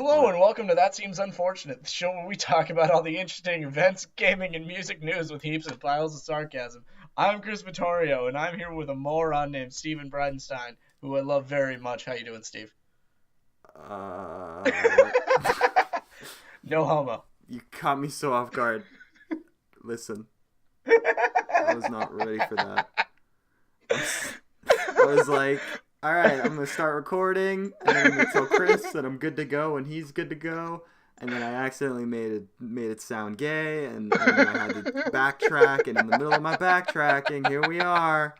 Hello and welcome to That Seems Unfortunate, the show where we talk about all the interesting events, gaming, and music news with heaps of piles of sarcasm. I'm Chris Vittorio, and I'm here with a moron named Steven Bridenstine, who I love very much. How you doing, Steve? What? No homo. You caught me so off guard. Listen, I was not ready for that. I was like, all right, I'm gonna start recording, and then I'm gonna tell Chris that I'm good to go, and he's good to go, and then I accidentally made it sound gay, and then I had to backtrack, and in the middle of my backtracking, here we are.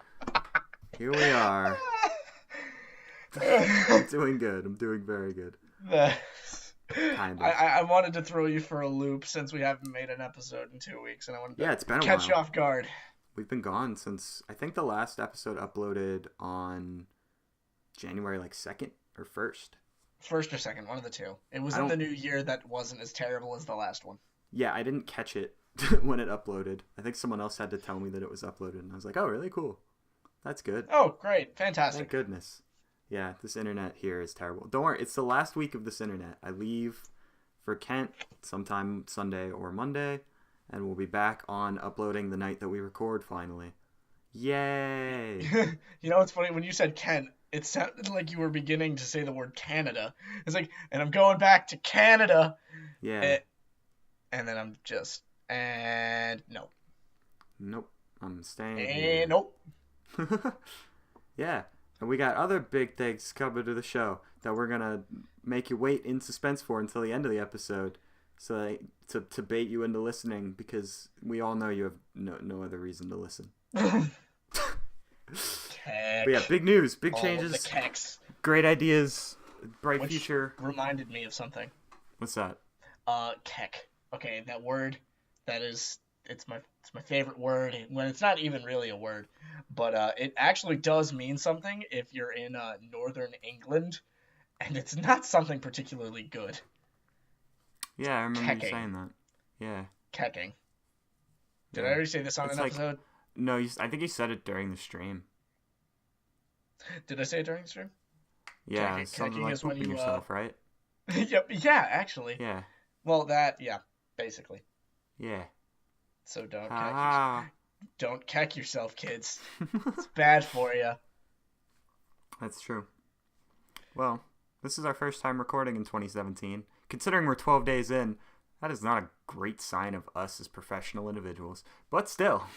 I'm doing good. I'm doing very good. Kind of. I wanted to throw you for a loop since we haven't made an episode in 2 weeks, and I wanted to Yeah, it's been a catch you while. off guard. We've been gone since I think the last episode uploaded on January 2nd or 1st. First or second, one of the two. It was I in the don't. new year that wasn't as terrible as the last one. Yeah, I didn't catch it when it uploaded. I think someone else had to tell me that it was uploaded, and I was like, "Oh, really cool. That's good. Oh, great. Thank Fantastic. goodness." Yeah, this internet here is terrible. Don't worry, it's the last week of this internet. I leave for Kent sometime Sunday or Monday, and we'll be back on uploading the night that we record finally. Yay! You know what's funny? When you said Kent, it sounded like you were beginning to say the word Canada. It's like, and I'm going back to Canada. Yeah. Eh, and then I'm just, and no. Nope. I'm staying And here. nope. Yeah, and we got other big things coming to the show that we're gonna make you wait in suspense for until the end of the episode, so to bait you into listening, because we all know you have no other reason to listen. Keck. But yeah, big news, big All of changes, the kecks. great ideas, bright Which future. reminded me of something. What's that? Keck. Okay, that word, it's my favorite word when it's not even really a word, but it actually does mean something if you're in northern England, and it's not something particularly good. Yeah, I remember you Kecking. saying that. Yeah. Kecking. Did I Yeah. already say this on It's an like episode? no, I think you said it during the stream. Did I say it during the stream? Yeah, Kecking, something kecking like is when pooping you yourself, right? Yep, yeah, actually. Yeah. Well, yeah, basically. Yeah. So Ah. don't keck yourself, kids. It's bad for you. That's true. Well, this is our first time recording in 2017. Considering we're 12 days in, that is not a great sign of us as professional individuals. But still,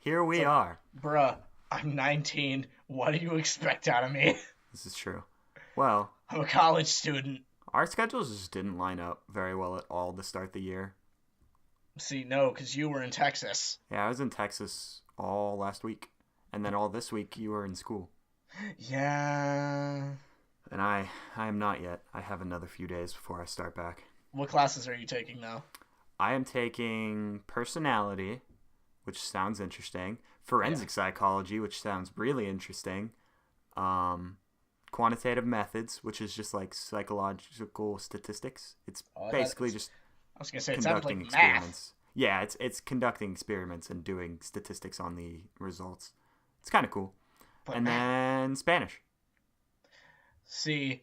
here we So- are. Bruh, I'm 19. What do you expect out of me? This is true. Well, I'm a college student. our schedules just didn't line up very well at all to start the year. See, no, because you were in Texas. Yeah, I was in Texas all last week. And then all this week you were in school. Yeah. And I am not yet. I have another few days before I start back. What classes are you taking now? I am taking personality, which sounds interesting. Forensic psychology, which sounds really interesting. Quantitative methods, which is just like psychological statistics. It's Oh, basically just I was gonna say it sounded conducting like math. experiments. Yeah, it's conducting experiments and doing statistics on the results. It's kind of cool. But And then Spanish. see,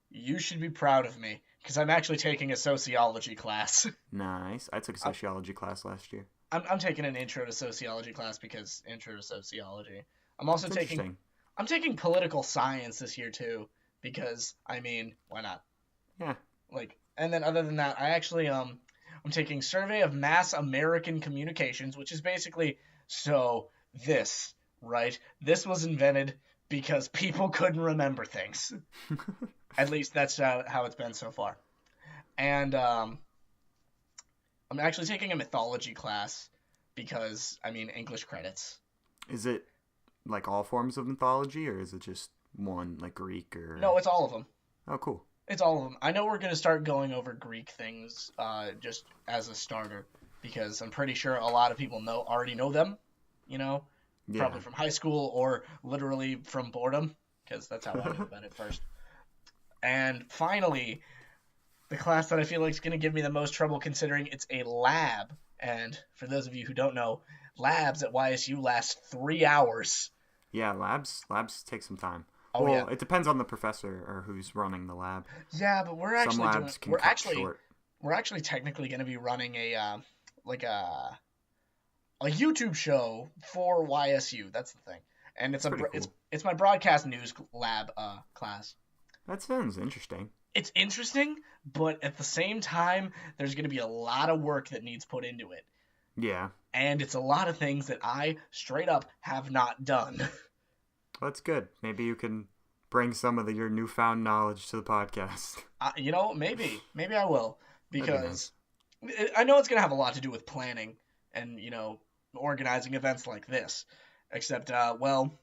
you should be proud of me because I'm actually taking a sociology class. Nice. I took a sociology class last year. I'm taking an intro to sociology class because intro to sociology. I'm also It's taking interesting. I'm taking political science this year too because I mean, why not? Yeah. Like, and then other than that, I'm taking survey of mass American communications, which is basically this, right? This was invented because people couldn't remember things. At least that's how it's been so far. And I'm actually taking a mythology class because I mean English credits. Is it like all forms of mythology, or is it just one, like Greek or? No, it's all of them. Oh, cool. It's all of them. I know we're going to start going over Greek things just as a starter because I'm pretty sure a lot of people already know them, you know, Yeah. probably from high school or literally from boredom because that's how I knew about it first. And finally, the class that I feel like is going to give me the most trouble considering it's a lab. And for those of you who don't know, labs at YSU last 3 hours. Yeah, labs take some time. Oh yeah. Well, it depends on the professor or who's running the lab. Yeah, but Some labs can cut short. we're actually technically going to be running a like a YouTube show for YSU. That's the thing. And That's pretty cool. it's my broadcast news lab class. That sounds interesting. It's interesting, but at the same time, there's going to be a lot of work that needs put into it. Yeah. And it's a lot of things that I straight up have not done. Well, that's good. Maybe you can bring some of your newfound knowledge to the podcast. Maybe I will, because I know it's going to have a lot to do with planning and, organizing events like this. Except, well,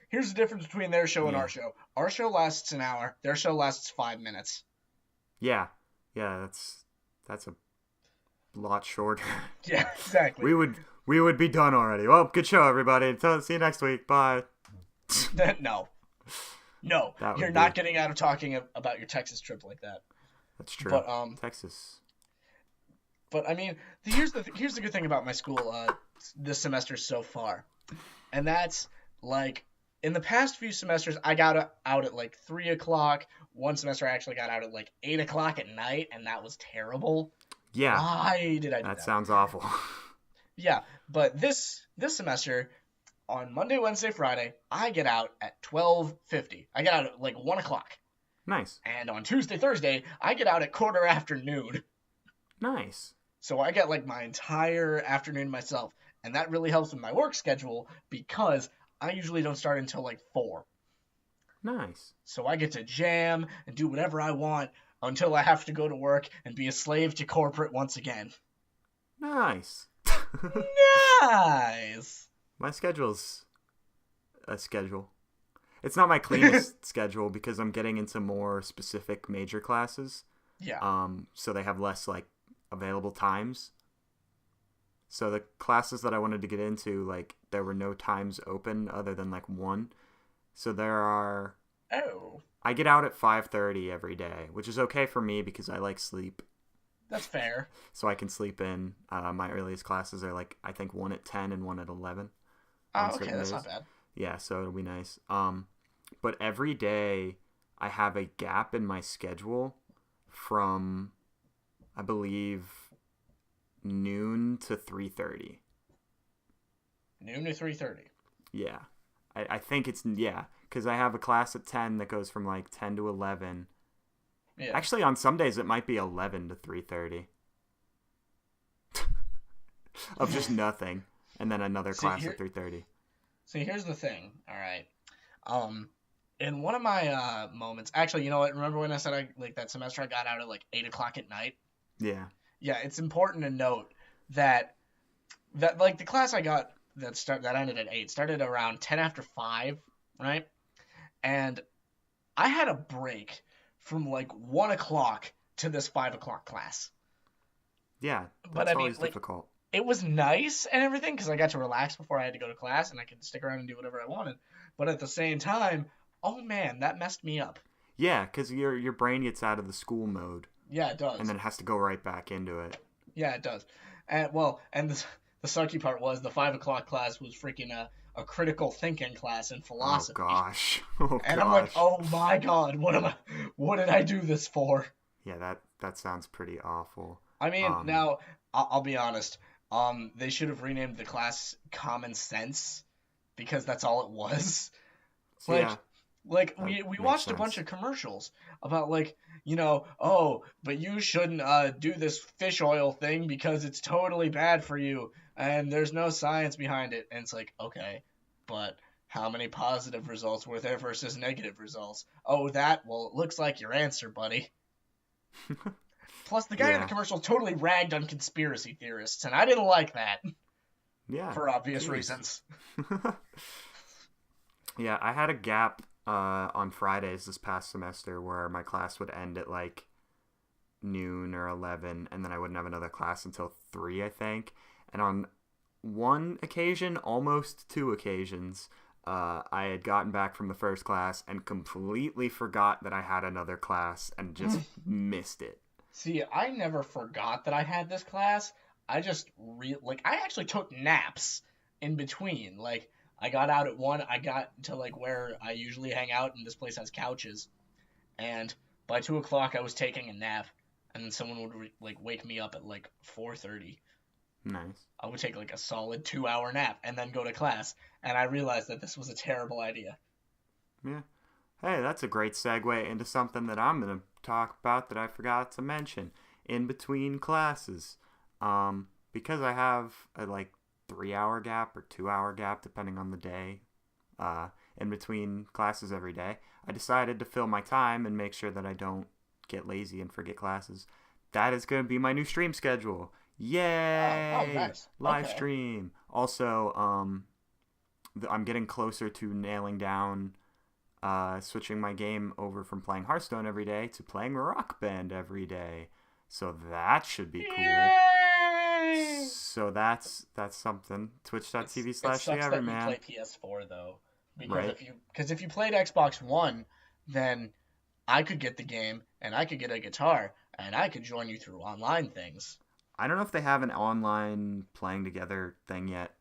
here's the difference between their show and our show. Our show lasts an hour. Their show lasts 5 minutes. Yeah. Yeah, that's a lot shorter. Yeah, exactly. We would be done already. Well, good show, everybody. See you next week. Bye. No, you're not getting out of talking about your Texas trip like that. That's true. But Texas. But I mean, here's the good thing about my school this semester so far, and that's like in the past few semesters I got out at like 3:00. One semester I actually got out at like 8:00 at night, and that was terrible. Yeah. Why did I do that? That sounds awful. Yeah, but this semester, on Monday, Wednesday, Friday, I get out at 12:50. I get out at like 1:00. Nice. And on Tuesday, Thursday, I get out at 1:15 noon. Nice. So I get like my entire afternoon myself, and that really helps with my work schedule because I usually don't start until like 4. Nice. So I get to jam and do whatever I want until I have to go to work and be a slave to corporate once again. Nice. Nice. My schedule's a schedule. It's not my cleanest schedule because I'm getting into more specific major classes. Yeah. So they have less like available times. So the classes that I wanted to get into, like there were no times open other than like 1. So there are. Oh. I get out at 5:30 every day, which is okay for me because I like sleep. That's fair. So I can sleep in. My earliest classes are like I think 1 at 10 and 1 at 11. Oh, okay, that's not bad. Yeah, so it'll be nice. But every day I have a gap in my schedule from, I believe, noon to 3:30. Noon to 3:30. Yeah, I think it's because I have a class at 10 that goes from like 10 to 11. Yeah. Actually, on some days it might be 11 to 3:30 of just nothing, and then another class at 3:30. See, here's the thing. All right, in one of my moments, actually, you know what? Remember when I said that semester I got out at like 8:00 at night? Yeah. Yeah, it's important to note that like the class I got that ended at 8 started around 10 after 5, right? And I had a break from like 1:00 to this 5:00 class. Yeah, that's always difficult. It was nice and everything because I got to relax before I had to go to class and I could stick around and do whatever I wanted. But at the same time, oh man, that messed me up. Yeah, because your brain gets out of the school mode. Yeah, it does. And then it has to go right back into it. Yeah, it does. And the sucky part was the 5:00 class was freaking a critical thinking class in philosophy. Oh gosh. And I'm like, oh my god, what did I do this for? Yeah, that sounds pretty awful. I mean, now I'll be honest. They should have renamed the class Common Sense because that's all it was. Like we watched a bunch of commercials about like, but you shouldn't do this fish oil thing because it's totally bad for you and there's no science behind it. And it's like, okay, but how many positive results were there versus negative results? Oh, well, it looks like your answer, buddy. Plus, the guy in the commercial totally ragged on conspiracy theorists, and I didn't like that. Yeah. For obvious reasons. Yeah, I had a gap on Fridays this past semester where my class would end at like noon or 11, and then I wouldn't have another class until 3, I think. And on one occasion, almost 2 occasions, I had gotten back from the first class and completely forgot that I had another class and just missed it. See, I never forgot that I had this class. I just I actually took naps in between. Like I got out at 1. I got to like where I usually hang out, and this place has couches. And by 2 o'clock, I was taking a nap, and then someone would like wake me up at like 4:30. Nice. I would take like a solid 2-hour nap and then go to class. And I realized that this was a terrible idea. Yeah. Hey, that's a great segue into something that I'm going to talk about that I forgot to mention. In between classes. Because I have a like 3-hour gap or 2-hour gap, depending on the day, in between classes every day, I decided to fill my time and make sure that I don't get lazy and forget classes. That is going to be my new stream schedule. Yay! Oh, nice. Live Okay. stream. Also, I'm getting closer to nailing down switching my game over from playing Hearthstone every day to playing Rock Band every day. So that should be cool. Yay! So that's something. Twitch.tv It slash sucks that you man. play PS4 though, because Right. if you played Xbox One, then I could get the game and I could get a guitar and I could join you through online things. I don't know if they have an online playing together thing yet.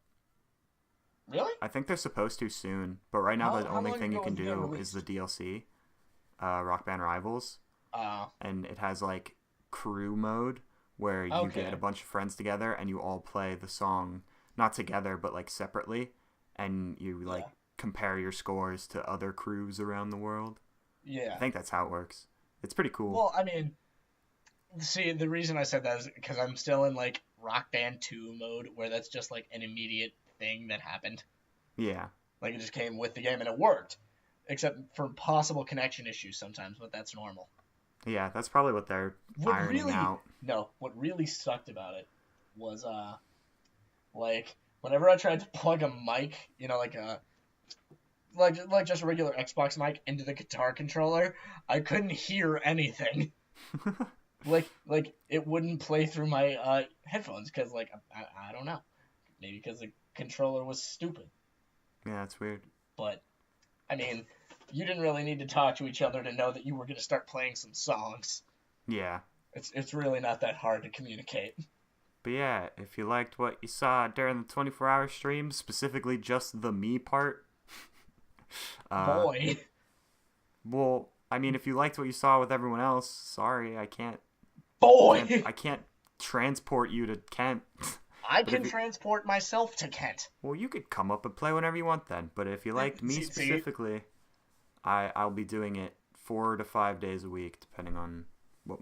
Really? I think they're supposed to soon, but right now the How only long thing you ago can was the game do is the released? DLC, Rock Band Rivals, Uh, and it has like crew mode where you get okay. a bunch of friends together and you all play the song not together but like separately, and you like Yeah. compare your scores to other crews around the world. I Yeah. think that's how it works. It's pretty cool. Well, I mean, see, the reason I said that is because I'm still in like Rock Band 2 mode, where that's just like an immediate thing that happened. Yeah. Like it just came with the game and it worked, except for possible connection issues sometimes, but that's normal. Yeah, that's probably what they're What ironing really, out. no, what really sucked about it was like whenever I tried to plug a mic, like a like just a regular Xbox mic into the guitar controller, I couldn't hear anything. Like it wouldn't play through my headphones because like I don't know, maybe because the controller was stupid. Yeah, that's weird. But I mean, you didn't really need to talk to each other to know that you were gonna start playing some songs. Yeah. It's really not that hard to communicate. But yeah, if you liked what you saw during the 24-hour stream, specifically just the me part, Boy, well, I mean, if you liked what you saw with everyone else, sorry, I can't boy, I can't transport you to Kent. I But if can you, transport myself to Kent. well, you could come up and play whenever you want then. But if you liked me See, specifically, I'll be doing it 4 to 5 days a week, depending on what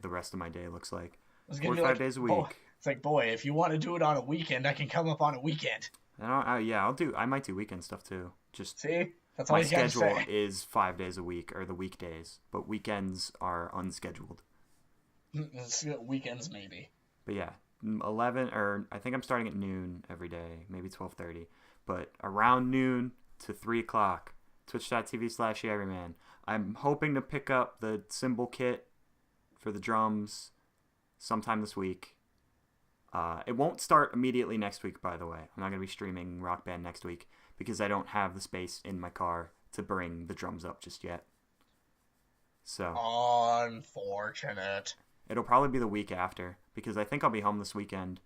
the rest of my day looks like. I was 4 gonna to be 5 like, days a boy, week. it's like, boy, if you want to do it on a weekend, I can come up on a weekend. I might do weekend stuff too. Just See, that's all my you gotta schedule say. is 5 days a week, or the weekdays, but weekends are unscheduled. Weekends maybe. But yeah, 11 or I think I'm starting at noon every day, maybe 12:30, but around noon to 3 o'clock. Twitch.tv slash Everyman. I'm hoping to pick up the cymbal kit for the drums sometime this week. It won't start immediately next week, by the way. I'm not going to be streaming Rock Band next week because I don't have the space in my car to bring the drums up just yet. So Unfortunate. it'll probably be the week after because I think I'll be home this weekend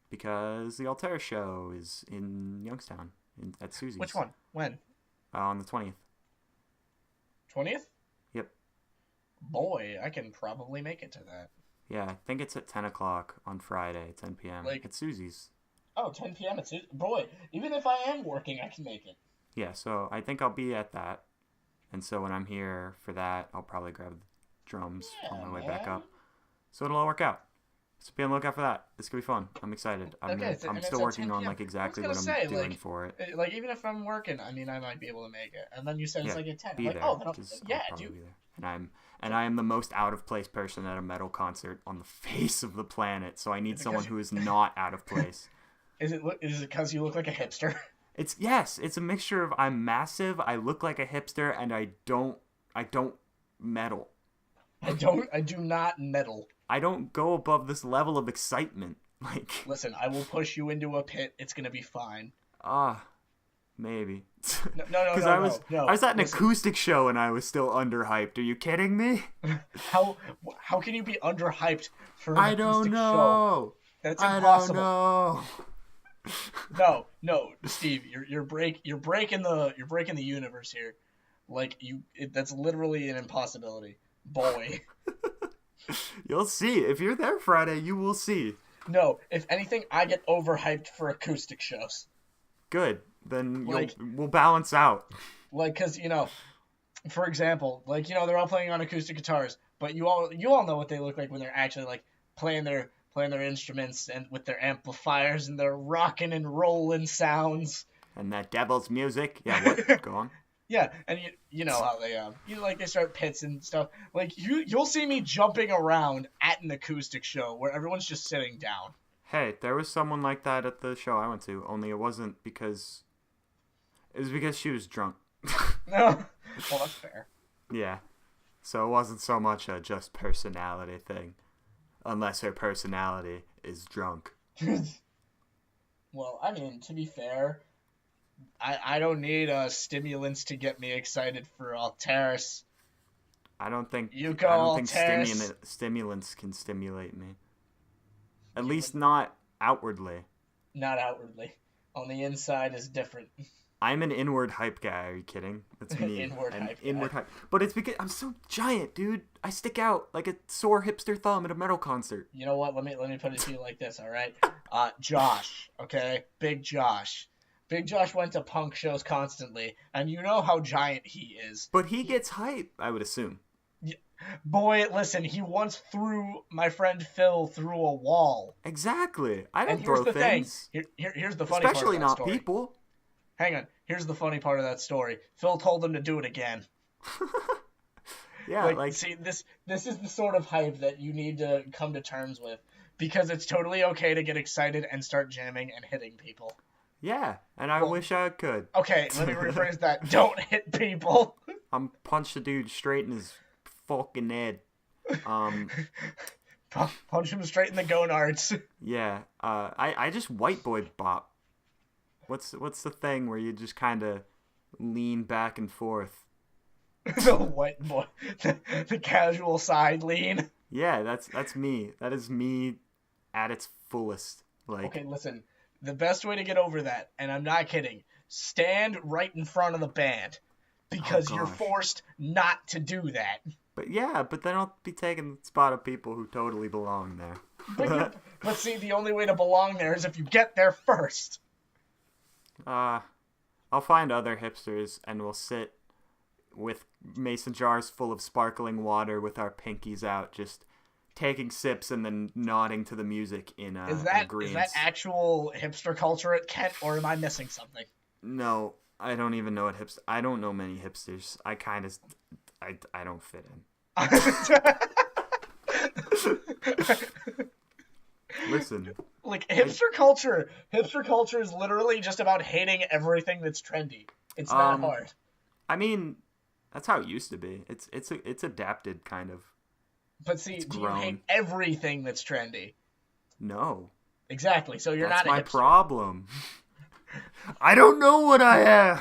because the Altair show is in Youngstown at Susie's. Which one? When? On the 20th. 20th? Yep. Boy, I can probably make it to that. Yeah, I think it's at 10 o'clock on Friday, 10 p.m. Like- at Susie's. Oh, 10 p.m. Boy, even if I am working, I can make it. Yeah, so I think I'll be at that. And so when I'm here for that, I'll probably grab the drums on my way back man. up. So it'll all work out. So be on the lookout for that. This could be fun. I'm excited. I'm Okay, and I'm it's still at working 10 on p.m. like exactly I what was I'm gonna say, doing like, for it. Like, even if I'm working, I mean, I might be able to make it. And then you said it's Yeah, like at 10. I'm Be like, there. oh, then I'll probably dude. be there. And I am the most out of place person at a metal concert on the face of the planet. So I need Is it someone 'cause who is not out of place. Is it because you look like a hipster? It's a mixture of I'm massive, I look like a hipster, and I don't meddle. I do not meddle. I don't go above this level of excitement. Like Listen, I will push you into a pit. It's gonna be fine. maybe. No, Because no, I was no. I was at an Listen, acoustic show and I was still underhyped. Are you kidding me? how can you be underhyped for an I don't acoustic show? know. That's I don't impossible. know. No, Steve, you're breaking the universe here. Like that's literally an impossibility, boy. You'll see. If you're there Friday, you will see. No, if anything, I get overhyped for acoustic shows. Good. Then Like, we'll balance out. cause for example, they're all playing on acoustic guitars, but you all know what they look like when they're actually like playing their instruments and with their amplifiers and their rocking and rolling sounds. And that devil's music. Yeah, what? Go on. Yeah, and you know how they start pits and stuff. Like you'll see me jumping around at an acoustic show where everyone's just sitting down. Hey, there was someone like that at the show I went to, only it was because she was drunk. No, well that's fair. Yeah. So it wasn't so much a just personality thing. Unless her personality is drunk. Well, I mean, to be fair, I don't need stimulants to get me excited for Alteris. I don't think Alteris. stimulants can stimulate me. At least not outwardly. Not outwardly. On the inside is different. I'm an inward hype guy. Are you kidding? That's me. Inward hype. But it's because I'm so giant, dude. I stick out like a sore hipster thumb at a metal concert. You know what? Let me put it to you like this, all right? Josh, okay? Big Josh. Big Josh went to punk shows constantly, and you know how giant he is. But he gets hype, I would assume. Boy, listen, he once threw my friend Phil through a wall. Exactly. I don't and throw things. Here's the funny part of Especially that not story. people. Hang on. Here's the funny part of that story. Phil told him to do it again. Yeah, see, this is the sort of hype that you need to come to terms with, because it's totally okay to get excited and start jamming and hitting people. Yeah, and I wish I could. Okay, let me rephrase that. Don't hit people. I'm punch the dude straight in his fucking head. Punch him straight in the gonads. Yeah. I just white boy bop. What's the thing where you just kind of lean back and forth? The white boy, the casual side lean. Yeah, that's me. That is me at its fullest. Okay, listen. The best way to get over that, and I'm not kidding, stand right in front of the band, because you're forced not to do that. But then I'll be taking the spot of people who totally belong there. But see, the only way to belong there is if you get there first. I'll find other hipsters and we'll sit with mason jars full of sparkling water with our pinkies out, just taking sips and then nodding to the music in agreement. Is that actual hipster culture at Kent, or am I missing something? No, I don't even know what hipster. I don't know many hipsters. I don't fit in. Listen. Like hipster culture is literally just about hating everything that's trendy. It's not hard. I mean, that's how it used to be. It's adapted kind of. But see, do you hate everything that's trendy? No. Exactly. So you're not a hipster. That's my problem. I don't know what I am.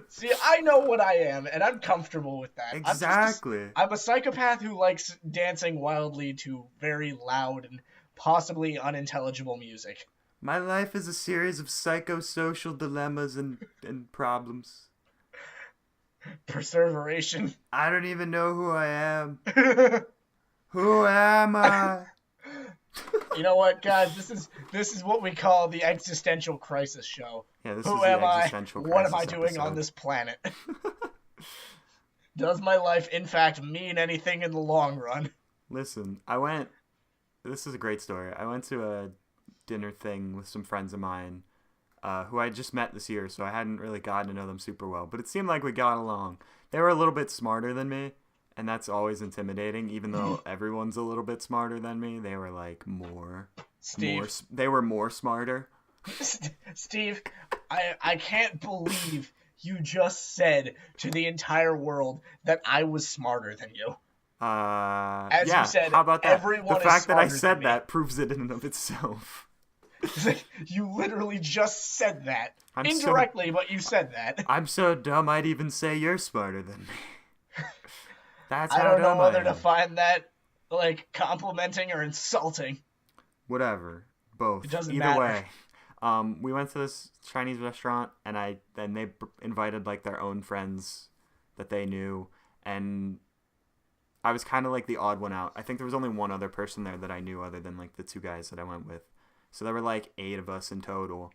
See, I know what I am, and I'm comfortable with that. Exactly. I'm a psychopath who likes dancing wildly to very loud and possibly unintelligible music. My life is a series of psychosocial dilemmas and problems. Perseveration. I don't even know who I am. Who am I? You know what, guys? This is what we call the existential crisis show. Yeah, who am I? What am I doing on this planet? Does my life, in fact, mean anything in the long run? Listen, this is a great story. I went to a dinner thing with some friends of mine who I just met this year, so I hadn't really gotten to know them super well. But it seemed like we got along. They were a little bit smarter than me, and that's always intimidating. Even though everyone's a little bit smarter than me, they were like more. Steve. They were more smarter. Steve, I can't believe you just said to the entire world that I was smarter than you. As you said, how about that? Everyone the fact that I said that proves it in and of itself. It's like, you literally just said that. Indirectly, but you said that. I'm so dumb I'd even say you're smarter than me. That's how I don't know whether to find that, like, complimenting or insulting. Whatever. Both. It doesn't Either matter. way. We went to this Chinese restaurant, and they invited like their own friends that they knew, and I was kind of like the odd one out. I think there was only one other person there that I knew other than like the two guys that I went with. So there were like 8 of us in total,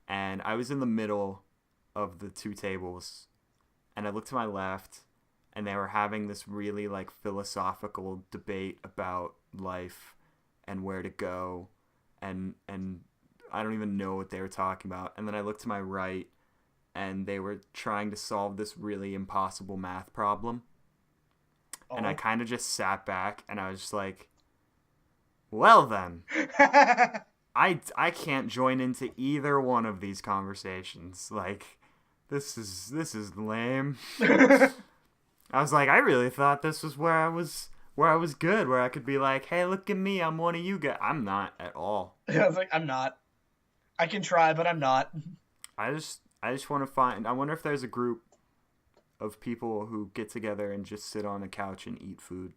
and I was in the middle of the 2 tables, and I looked to my left, and they were having this really like philosophical debate about life and where to go, and I don't even know what they were talking about. And then I looked to my right, and they were trying to solve this really impossible math problem. Oh. And I kind of just sat back, and I was just like, well then, I can't join into either one of these conversations. Like, this is lame. I was like, I really thought this was where I was good, where I could be like, hey, look at me, I'm one of you guys. I'm not at all. I was like, I'm not. I can try, but I'm not. I just want to find. I wonder if there's a group of people who get together and just sit on a couch and eat food.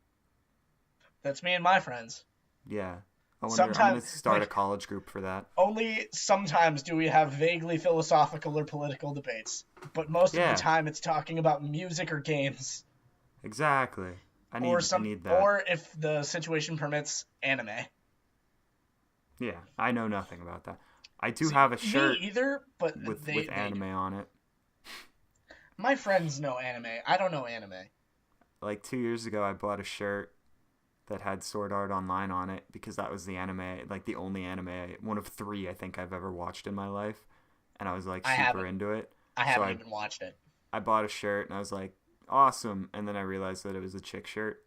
That's me and my friends. Yeah. I wonder. Sometimes, I'm gonna start like, a college group for that. Only sometimes do we have vaguely philosophical or political debates, but most of the time it's talking about music or games. Exactly. I need that. Or if the situation permits, anime. Yeah, I know nothing about that. I do have a shirt me either, but with anime on it. My friends know anime. I don't know anime. Like 2 years ago, I bought a shirt that had Sword Art Online on it because that was the anime, like the only anime, one of 3 I think I've ever watched in my life, and I was like super into it. I haven't even watched it. I bought a shirt and I was like, awesome, and then I realized that it was a chick shirt.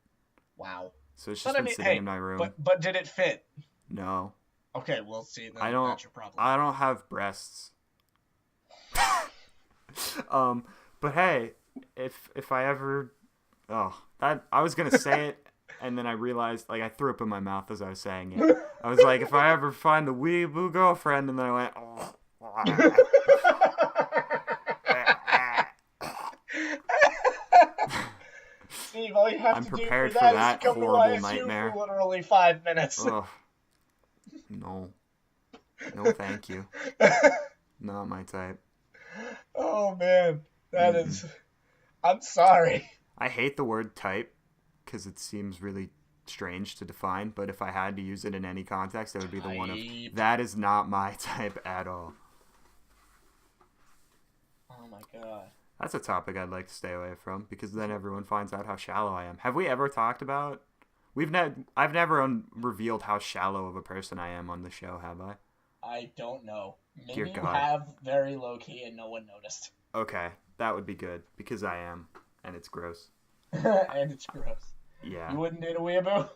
Wow. So it's just been sitting in my room. But did it fit? No. Okay, well, see, then that's your problem. I don't have breasts. But hey, if I ever, I was gonna say it, and then I realized, like, I threw up in my mouth as I was saying it. I was like, if I ever find a weeaboo girlfriend, and then I went, Steve, all you have I'm to do prepared for for that that is come horrible to ISU nightmare. for literally 5 minutes. Ugh. No, thank you. Not my type. Oh man, that is. I'm sorry. I hate the word type because it seems really strange to define. But if I had to use it in any context, it would be the one of that is not my type at all. Oh my god. That's a topic I'd like to stay away from because then everyone finds out how shallow I am. Have we ever talked about? I've never revealed how shallow of a person I am on the show, have I? I don't know. Maybe Dear you God. have very low key and no one noticed. Okay, that would be good because I am, and it's gross. And it's gross. Yeah. You wouldn't date a weeaboo?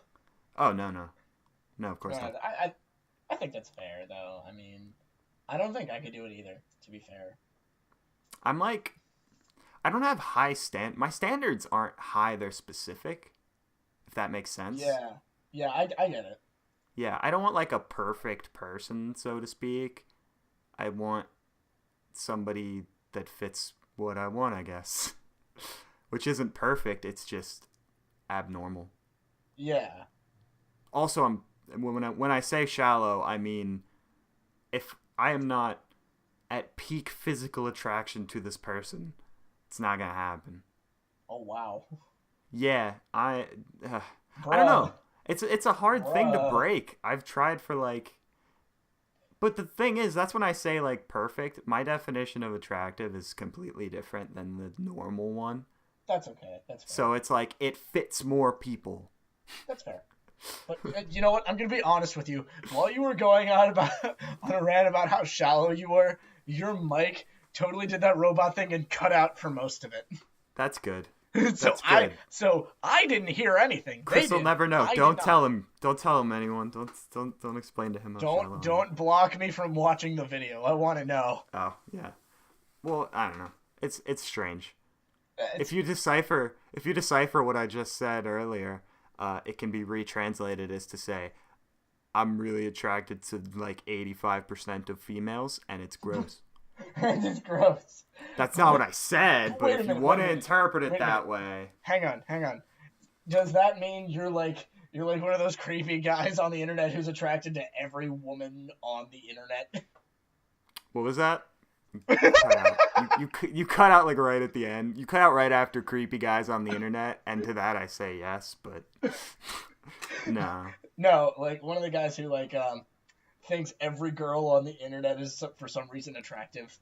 Oh no, of course not. I think that's fair though. I mean, I don't think I could do it either. To be fair. I'm like, I don't have my standards aren't high. They're specific. If that makes sense. Yeah, I get it. Yeah, I don't want like a perfect person, so to speak. I want somebody that fits what I want, I guess. Which isn't perfect, it's just abnormal. Yeah. Also, when I say shallow, I mean if I am not at peak physical attraction to this person, it's not gonna happen. Oh wow. Yeah, I don't know. It's a hard thing to break. I've tried for like, but the thing is, that's when I say like perfect. My definition of attractive is completely different than the normal one. That's okay. That's fair. So it's like it fits more people. That's fair. But you know what? I'm gonna be honest with you. While you were going on a rant about how shallow you were, your mic totally did that robot thing and cut out for most of it. That's good. So I didn't hear anything. Chris will never know. Don't tell him. Don't tell him, anyone. Don't explain to him. Don't block me from watching the video. I want to know. Oh yeah. Well, I don't know. It's strange. If you decipher what I just said earlier, it can be retranslated as to say, I'm really attracted to like 85% of females, and it's gross. And it's gross. That's not what I said, but if you want to interpret it that way. Hang on. Does that mean you're like You're like one of those creepy guys on the internet who's attracted to every woman on the internet. What was that? Cut out. You cut out like right at the end. You cut out right after creepy guys on the internet, and to that I say yes, but no. No, like one of the guys who like thinks every girl on the internet is for some reason attractive.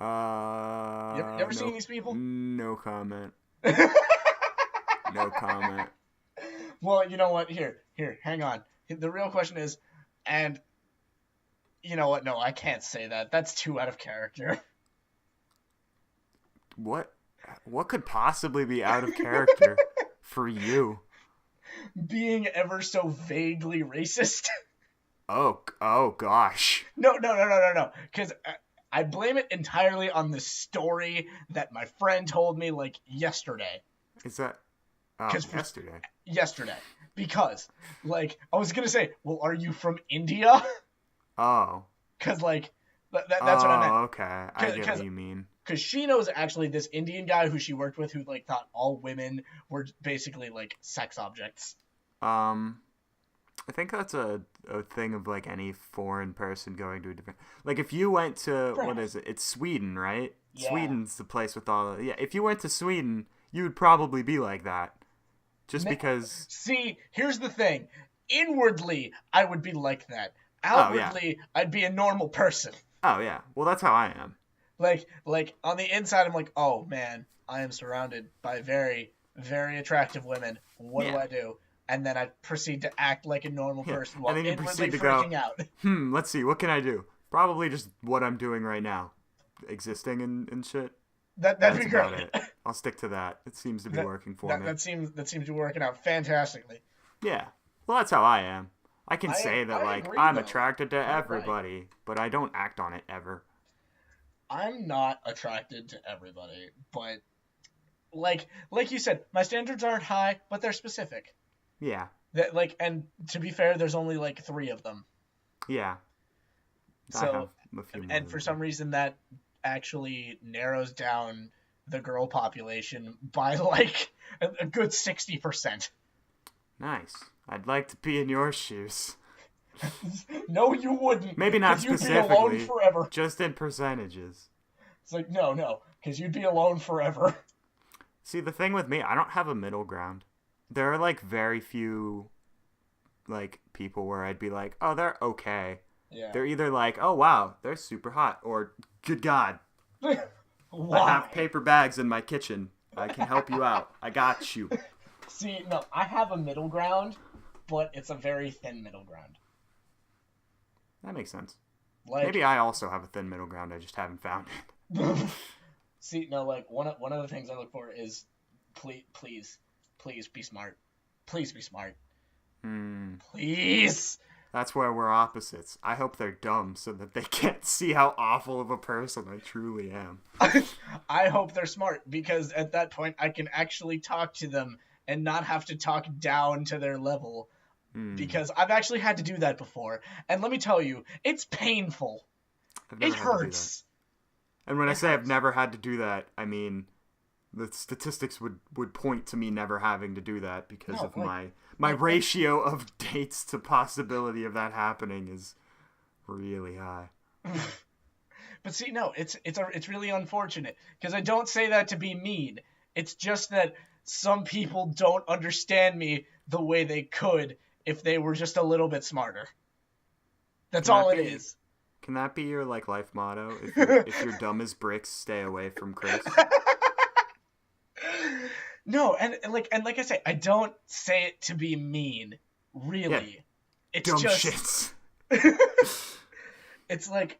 You ever seen these people? No comment. No comment. Well, you know what? Here, hang on. The real question is, and you know what? No, I can't say that. That's too out of character. What could possibly be out of character for you? Being ever so vaguely racist. Oh gosh. No. Because I blame it entirely on the story that my friend told me like yesterday. Is that? Yesterday. Yesterday. Because, like, I was going to say, well, are you from India? Oh. Because, like, that's what I meant. Oh, okay. I get what you mean. Because she knows actually this Indian guy who she worked with who, like, thought all women were basically, like, sex objects. I think that's a thing of, like, any foreign person going to a different... Like, if you went to... Perhaps. What is it? It's Sweden, right? Yeah. Sweden's the place with all... Yeah, if you went to Sweden, you would probably be like that. Just because... See, here's the thing. Inwardly, I would be like that. Outwardly, I'd be a normal person. Oh, yeah. Well, that's how I am. Like on the inside, I'm like, oh, man, I am surrounded by very, very attractive women. What do I do? And then I proceed to act like a normal person while inwardly freaking out. Let's see. What can I do? Probably just what I'm doing right now. Existing and shit. That'd be great. I'll stick to that. It seems to be working for me. That seems to be working out fantastically. Yeah. Well, that's how I am. I can say that, like, I'm attracted to everybody, but I don't act on it ever. I'm not attracted to everybody, but like you said, my standards aren't high, but they're specific. Yeah. That and to be fair, there's only like 3 of them. Yeah. So, and for some reason that actually narrows down the girl population by like a good 60%. Nice. I'd like to be in your shoes. No, you wouldn't. Maybe not specifically. You'd be alone forever. Just in percentages. It's like, no, because you'd be alone forever. See, the thing with me, I don't have a middle ground. There are, like, very few, like, people where I'd be like, oh, they're okay. Yeah. They're either like, oh, wow, they're super hot, or, good God. Why? I have paper bags in my kitchen. I can help you out. I got you. See, no, I have a middle ground, but it's a very thin middle ground. That makes sense. Like, maybe I also have a thin middle ground. I just haven't found it. See, no, like, one of the things I look for is please be smart. Please be smart. Please. That's where we're opposites. I hope they're dumb so that they can't see how awful of a person I truly am. I hope they're smart, because at that point I can actually talk to them and not have to talk down to their level. Because I've actually had to do that before. And let me tell you, it's painful. It hurts. And when I say I've never had to do that, I mean the statistics would point to me never having to do that because of my ratio of dates to possibility of that happening is really high. But see, no, it's really unfortunate, because I don't say that to be mean. It's just that some people don't understand me the way they could if they were just a little bit smarter. That's all it is. Can that be your life motto? If you're dumb as bricks, stay away from Chris. No, and like I say, I don't say it to be mean. Really, yeah, it's dumb just shits. It's like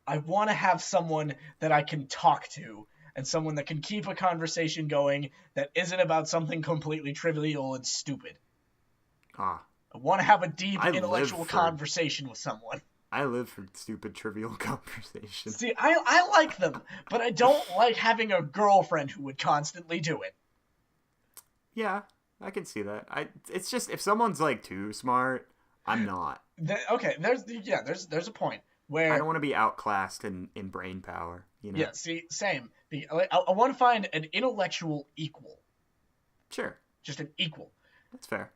I want to have someone that I can talk to, and someone that can keep a conversation going that isn't about something completely trivial and stupid. I want to have a deep intellectual conversation with someone. I live for stupid, trivial conversations. See, I like them, but I don't like having a girlfriend who would constantly do it. Yeah, I can see that. It's just, if someone's, too smart, I'm not. Okay, there's a point where... I don't want to be outclassed in brain power, you know? Yeah, see, same. I want to find an intellectual equal. Sure. Just an equal. That's fair.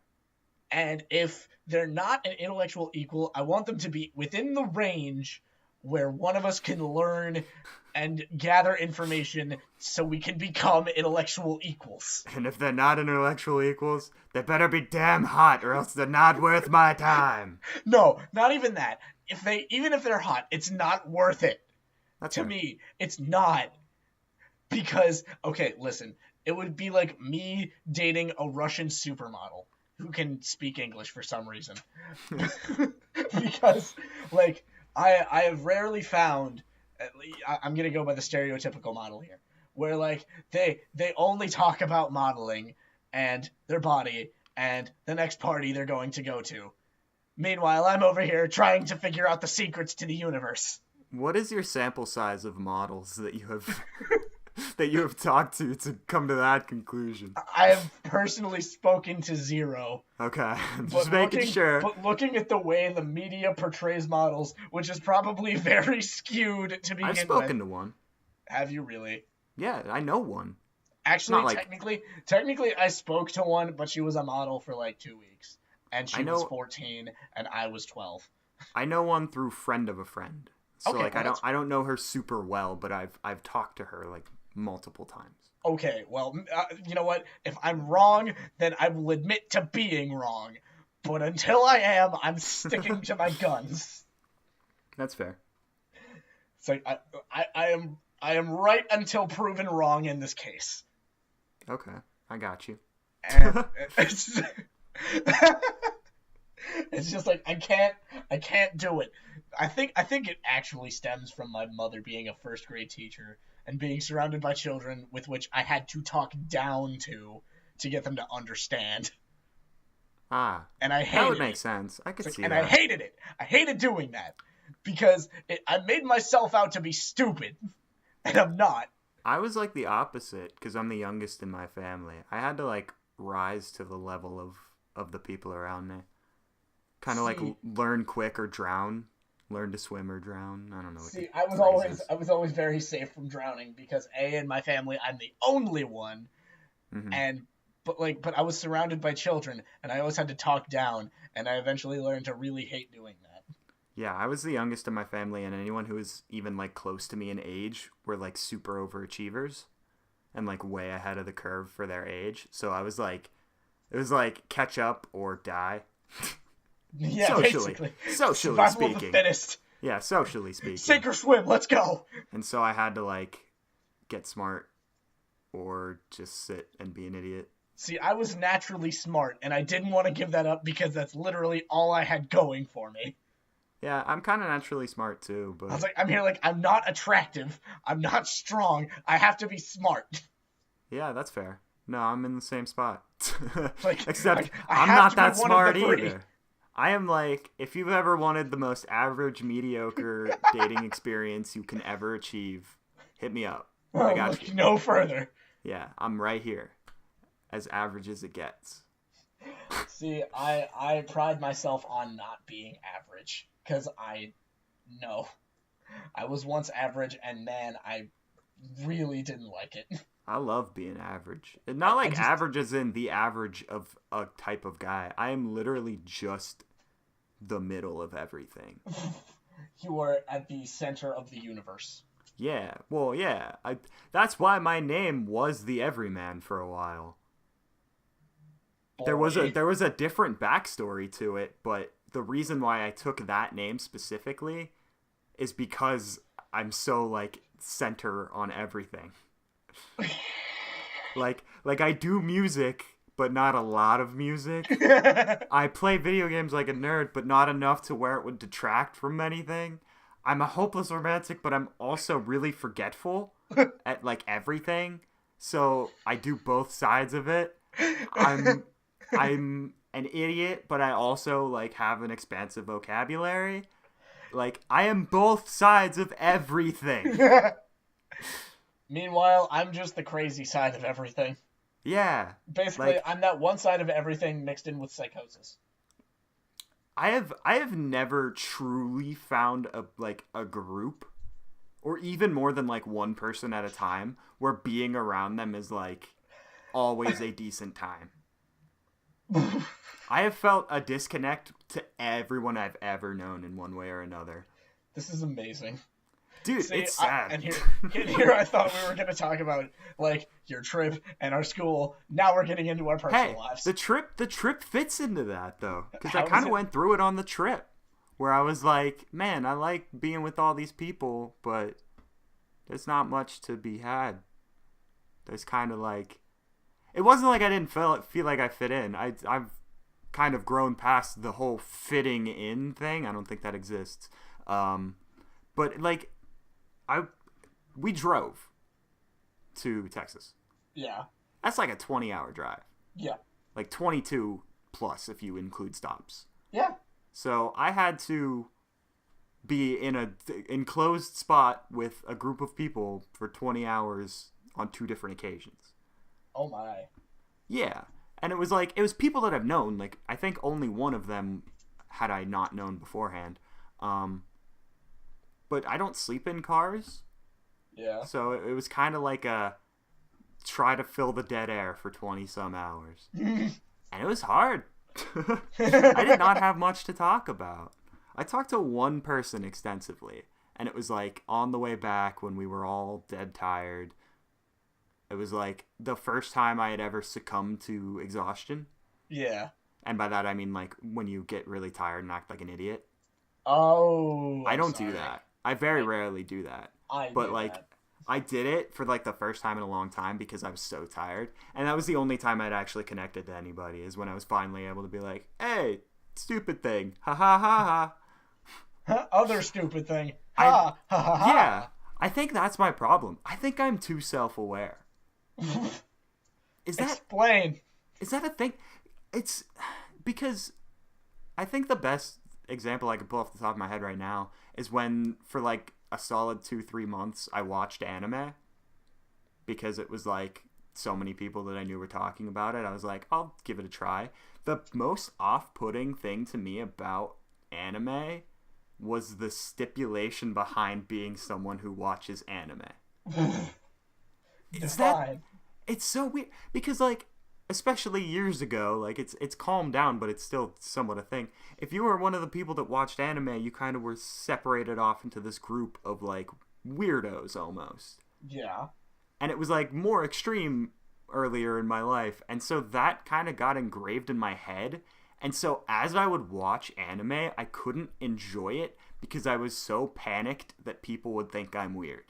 And if they're not an intellectual equal, I want them to be within the range where one of us can learn and gather information so we can become intellectual equals. And if they're not intellectual equals, they better be damn hot or else they're not worth my time. No, not even that. Even if they're hot, it's not worth it. That's To fair. me, it's not. Because, okay, listen, it would be like me dating a Russian supermodel who can speak English for some reason. Because, like, I have rarely found, I'm going to go by the stereotypical model here, where, like, they only talk about modeling and their body and the next party they're going to go to. Meanwhile, I'm over here trying to figure out the secrets to the universe. What is your sample size of models that you have that you have talked to come to that conclusion? I have personally spoken to 0. Okay, just making sure. But looking at the way the media portrays models, which is probably very skewed to begin I've spoken with. to one. Have you really? Yeah, I know one. Actually, Not technically, I spoke to one, but she was a model for like 2 weeks, and she I know- was 14, and I was 12. I know one through friend of a friend. So Okay, like well, I don't know her super well, but I've talked to her like multiple times. Okay, well, you know what? If I'm wrong, then I will admit to being wrong. But until I am, I'm sticking to my guns. That's fair. It's like I am right until proven wrong in this case. Okay, I got you. And it's it's just like I can't do it. I think it actually stems from my mother being a first grade teacher and being surrounded by children with which I had to talk down to get them to understand. Ah, And I that hated would make it. sense. I could see And that. I hated it. I hated doing that because I made myself out to be stupid, and I'm not. I was like the opposite because I'm the youngest in my family. I had to like rise to the level of the people around me. Kind of like See- learn quick or drown. Learn to swim or drown. I don't know. What See, the I was phrase is. always very safe from drowning because in my family I'm the only one, Mhm. and but I was surrounded by children and I always had to talk down, and I eventually learned to really hate doing that. Yeah, I was the youngest in my family, and anyone who was even like close to me in age were like super overachievers and like way ahead of the curve for their age. So I was like, it was like catch up or die. Yeah, Socially. basically. Socially Survival of the speaking. fittest. Yeah, socially speaking. Sink or swim. Let's go. And so I had to like get smart or just sit and be an idiot. See, I was naturally smart, and I didn't want to give that up because that's literally all I had going for me. Yeah, I'm kind of naturally smart too, I was but like, I'm not attractive. I'm not strong. I have to be smart. yeah, that's fair. No, I'm in the same spot. Like, Except I I'm have not to be that one of smart the three. either. I am like, if you've ever wanted the most average, mediocre dating experience you can ever achieve, hit me up. I got Look you. no further. Yeah, I'm right here. As average as it gets. See, I pride myself on not being average because I know I was once average, and man, I really didn't like it. I love being average. And not like just- average as in the average of a type of guy. I am literally just the middle of everything. You are at the center of the universe. Yeah, well, yeah. That's why my name was the Everyman for a while. There was Boy. a different backstory to it, but the reason why I took that name specifically is because I'm so like center on everything. like I do music, but not a lot of music. I play video games like a nerd, but not enough to where it would detract from anything. I'm a hopeless romantic, but I'm also really forgetful at like everything. So I do both sides of it. I'm an idiot, but I also like have an expansive vocabulary. Like I am both sides of everything. Meanwhile, I'm just the crazy side of everything. Yeah. Basically, Like- I'm that one side of everything mixed in with psychosis. I have never truly found a group or even more than like one person at a time where being around them is like always a decent time. I have felt a disconnect to everyone I've ever known in one way or another. This is amazing. Dude, See, it's sad. and here I thought we were going to talk about like your trip and our school. Now we're getting into our personal lives. The trip fits into that though, because I How kind is of it? went through it on the trip, where I was like, man, I like being with all these people, but there's not much to be had. There's kind of like, it wasn't like I didn't feel like I fit in. I've kind of grown past the whole fitting in thing. I don't think that exists. But like, we drove to Texas. Yeah. That's like a 20-hour drive. Yeah. Like 22 plus if you include stops. Yeah. So I had to be in a enclosed spot with a group of people for 20 hours on 2 different occasions. Oh my. Yeah. And it was people that I've known. Like, I think only one of them had I not known beforehand. But I don't sleep in cars. Yeah. So it was kind of like a try to fill the dead air for 20 some hours. And it was hard. I did not have much to talk about. I talked to one person extensively, and it was like on the way back when we were all dead tired. It was like the first time I had ever succumbed to exhaustion. Yeah. And by that I mean like when you get really tired and act like an idiot. Oh. I don't sorry. do that. I very rarely do that. But do like that. I did it for like the first time in a long time because I was so tired. And that was the only time I'd actually connected to anybody, is when I was finally able to be like, hey, stupid thing. Ha ha ha ha. Other stupid thing. Ha ha ha ha. Yeah. I think that's my problem. I think I'm too self-aware. Is that Explain. a thing? It's because I think the best example I could pull off the top of my head right now is when for like a solid 2-3 months I watched anime, because it was like so many people that I knew were talking about it. I was like, I'll give it a try. The most off-putting thing to me about anime was the stipulation behind being someone who watches anime. It's so weird because like, especially years ago, like it's calmed down, but it's still somewhat a thing. If you were one of the people that watched anime, you kind of were separated off into this group of like weirdos almost. Yeah. And it was like more extreme earlier in my life, and so that kind of got engraved in my head. And so as I would watch anime, I couldn't enjoy it because I was so panicked that people would think I'm weird.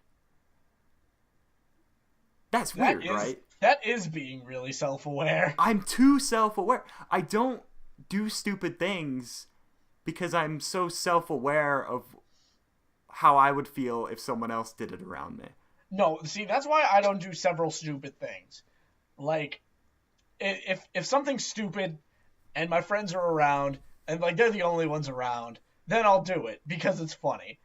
That's weird, right? That is being really self-aware. I'm too self-aware. I don't do stupid things because I'm so self-aware of how I would feel if someone else did it around me. No, see, that's why I don't do several stupid things. Like, if something's stupid and my friends are around and like they're the only ones around, then I'll do it because it's funny.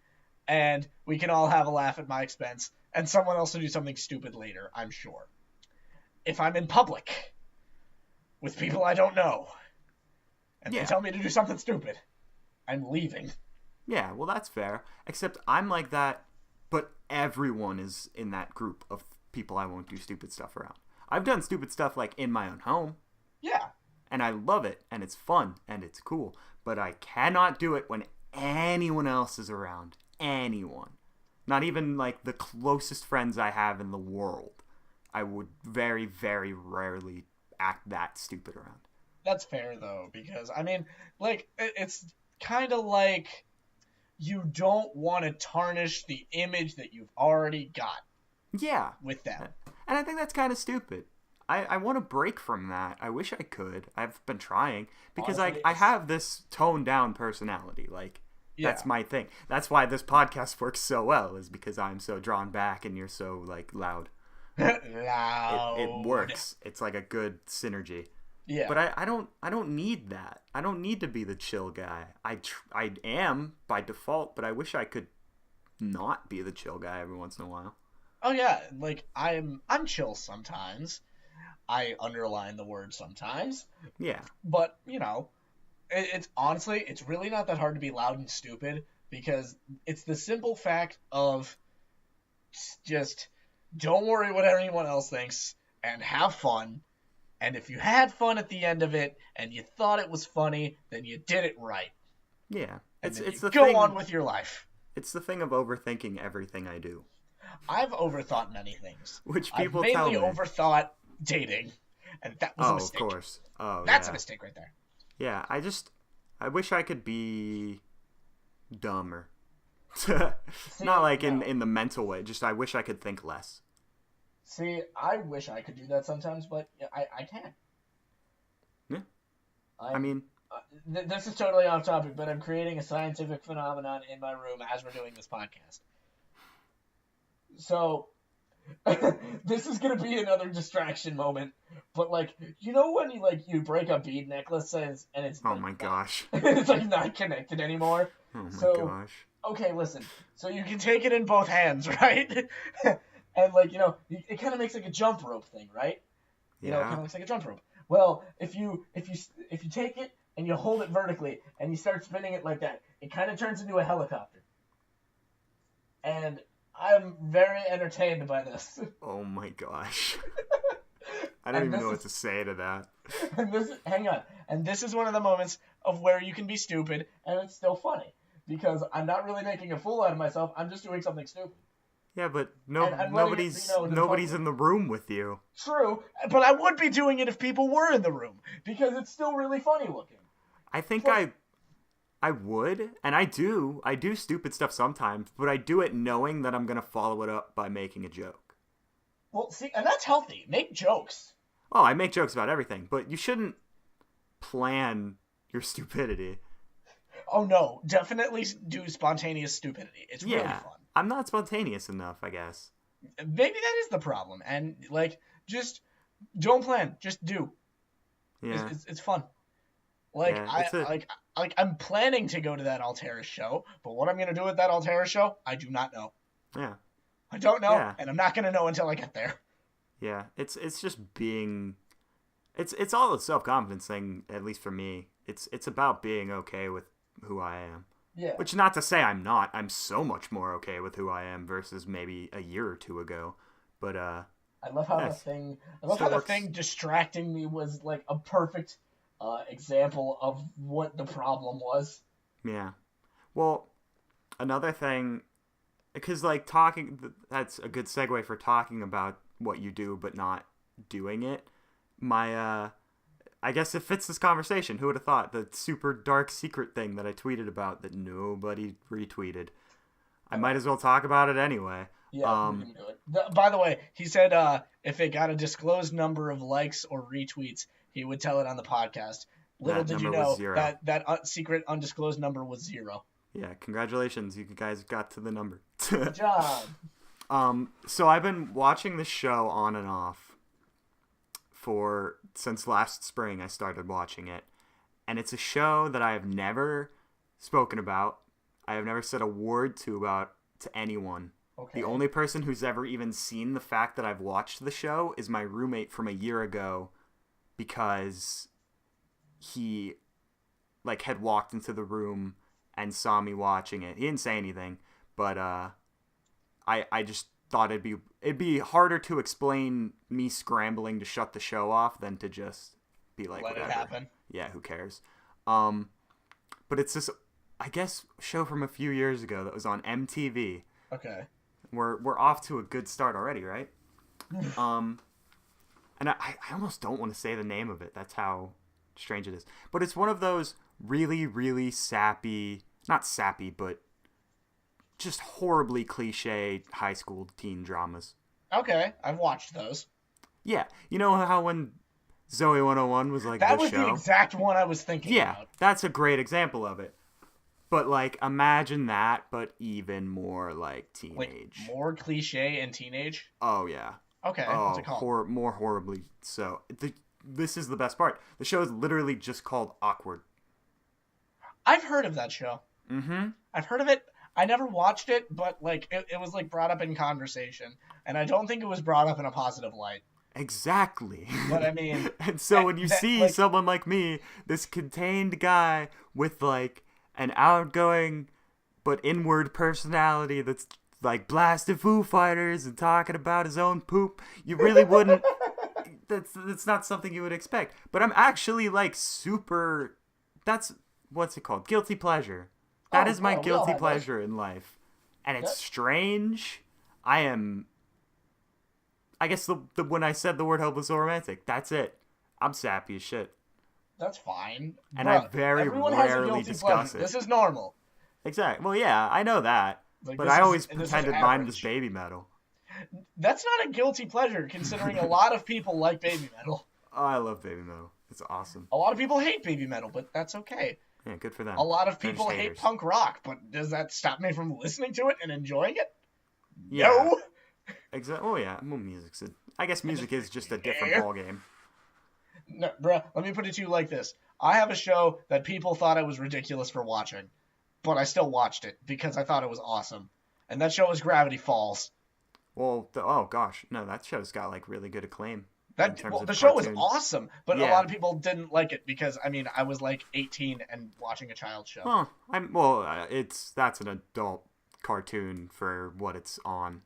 And we can all have a laugh at my expense, and someone else will do something stupid later, I'm sure. If I'm in public with people I don't know and they tell me to do something stupid, I'm leaving. Yeah, well, that's fair. Except I'm like that, but everyone is in that group of people I won't do stupid stuff around. I've done stupid stuff like in my own home. Yeah. And I love it, and it's fun, and it's cool. But I cannot do it when anyone else is around. Anyone. Not even like the closest friends I have in the world. I would very, very rarely act that stupid around. That's fair, though, because, I mean, like, it's kind of like you don't want to tarnish the image that you've already got. Yeah. With them. And I think that's kind of stupid. I want to break from that. I wish I could. I've been trying. Because Honestly, I have this toned down personality. Like, that's my thing. That's why this podcast works so well, is because I'm so drawn back and you're so, like, loud. Loud. It works. It's like a good synergy. Yeah. But I don't need that. I don't need to be the chill guy. I am by default, but I wish I could not be the chill guy every once in a while. Oh yeah, like I'm chill sometimes. I underline the word sometimes. Yeah. But, you know, it's honestly, it's really not that hard to be loud and stupid, because it's the simple fact of just don't worry what anyone else thinks and have fun And if you had fun at the end of it and you thought it was funny, then you did it right. Yeah. And then It's you the go thing. on with your life. It's the thing of overthinking everything I do, I've overthought many things. which I've people tell mainly me. overthought dating, and that was a Oh, of mistake. course. Oh, That's yeah. a mistake right there. Yeah, I wish I could be dumber. Not like no. in the mental way, just I wish I could think less. See, I wish I could do that sometimes, but I can't. Yeah. I I'm- mean, This is totally off topic, but I'm creating a scientific phenomenon in my room as we're doing this podcast. So, this is gonna be another distraction moment. But like, you know when you break a bead necklace and it's oh my gosh. it's like not connected anymore. Oh my So- gosh. Okay, listen. So you can take it in both hands, right? And it kind of makes like a jump rope thing, right? It kind Yeah. of looks like a jump rope. Well, if you take it and you hold it vertically and you start spinning it like that, it kind of turns into a helicopter. And I'm very entertained by this. Oh my gosh. I don't And even this know what is- to say to that. Hang on. And this is one of the moments of where you can be stupid and it's still funny because I'm not really making a fool out of myself. I'm just doing something stupid. Yeah, but And I'm letting it nobody's be known to the nobody's public. in the room with you. True, but I would be doing it if people were in the room because it's still really funny looking. I think Plus- I would, and I do stupid stuff sometimes, but I do it knowing that I'm gonna follow it up by making a joke. Well, see, and that's healthy. Make jokes. Oh, I make jokes about everything, but you shouldn't plan your stupidity. Oh no, definitely do spontaneous stupidity. It's really Yeah, fun. I'm not spontaneous enough, I guess. Maybe that is the problem, and just don't plan, just do. Yeah, It's fun. Like Yeah, it's a- I'm planning to go to that Altera show, but what I'm gonna do at that Altera show, I do not know. yeah, I don't know, Yeah. and I'm not gonna know until I get there. yeah. It's just being. It's all a self-confidence thing, at least for me. It's about being okay with who I am. Yeah. Which, not to say I'm not. I'm so much more okay with who I am versus maybe a year or two ago. But I love how Yes. the Still works. thing distracting me was like a perfect example of what the problem was. yeah. Well, another thing, because like that's a good segue for talking about what you do but not doing it. I guess it fits this conversation. Who would have thought the super dark secret thing that I tweeted about that nobody retweeted? I might as well talk about it anyway. Yeah, we can do it. By the way, he said if it got a disclosed number of likes or retweets, he would tell it on the podcast. Little That did you number was know 0. that secret undisclosed number was 0. Yeah, congratulations, you guys got to the number. Good job. So I've been watching this show on and off since last spring. I started watching it, and it's a show that I have never spoken about. I have never said a word to anyone. Okay. The only person who's ever even seen the fact that I've watched the show is my roommate from a year ago, because he had walked into the room and saw me watching it. He didn't say anything, but I just thought it'd be harder to explain me scrambling to shut the show off than to just be like, Let whatever. it happen. Yeah, who cares? But it's this, I guess, show from a few years ago that was on MTV. Okay. We're off to a good start already, right? And I almost don't want to say the name of it. That's how strange it is. But it's one of those really, really sappy, not sappy, but just horribly cliche high school teen dramas. Okay, I've watched those. Yeah, you know how when Zoe 101 was like That the was show? the exact one I was thinking Yeah, about. that's a great example of it. But imagine that, but even more teenage. Like more cliche and teenage. Oh yeah. Okay, Oh, what's it called? more horribly so. This is the best part. The show is literally just called Awkward. I've heard of that show. Mm-hmm. I've heard of it. I never watched it, but it was brought up in conversation, and I don't think it was brought up in a positive light. Exactly. But I mean, and so when you that- see someone like me, this contained guy with an outgoing but inward personality that's blasting Foo Fighters and talking about his own poop, you really wouldn't that's not something you would expect. But I'm actually like super. That's what's it called? Guilty pleasure. That is my well, we all guilty have those. pleasure in life, and it's Yep. strange. I am. I guess the when I said the word hopeless romantic, that's it. I'm sappy as shit, That's fine. and I Bruh, very everyone has a rarely guilty discuss pleasure. it. This is normal. Exactly. Well, yeah, I know that, Like, but this I is- always this is pretended mine was average. baby metal. That's not a guilty pleasure, considering a lot of people like baby metal. Oh, I love baby metal. It's awesome. A lot of people hate baby metal, but that's okay. Yeah, good for them. A lot of They're people just hate haters. punk rock, but does that stop me from listening to it and enjoying it? Yeah. No. Exactly. Oh yeah. Well, music's. I guess music is just a different care. ballgame. No, bruh, let me put it to you like this. I have a show that people thought I was ridiculous for watching, but I still watched it because I thought it was awesome. And that show is Gravity Falls. Well, oh gosh, no, that show's got like really good acclaim. That terms well, of the show was cartoon. awesome, but a Yeah. lot of people didn't like it because I mean I was like 18 and watching a child's show. Well, that's an adult cartoon for what it's on.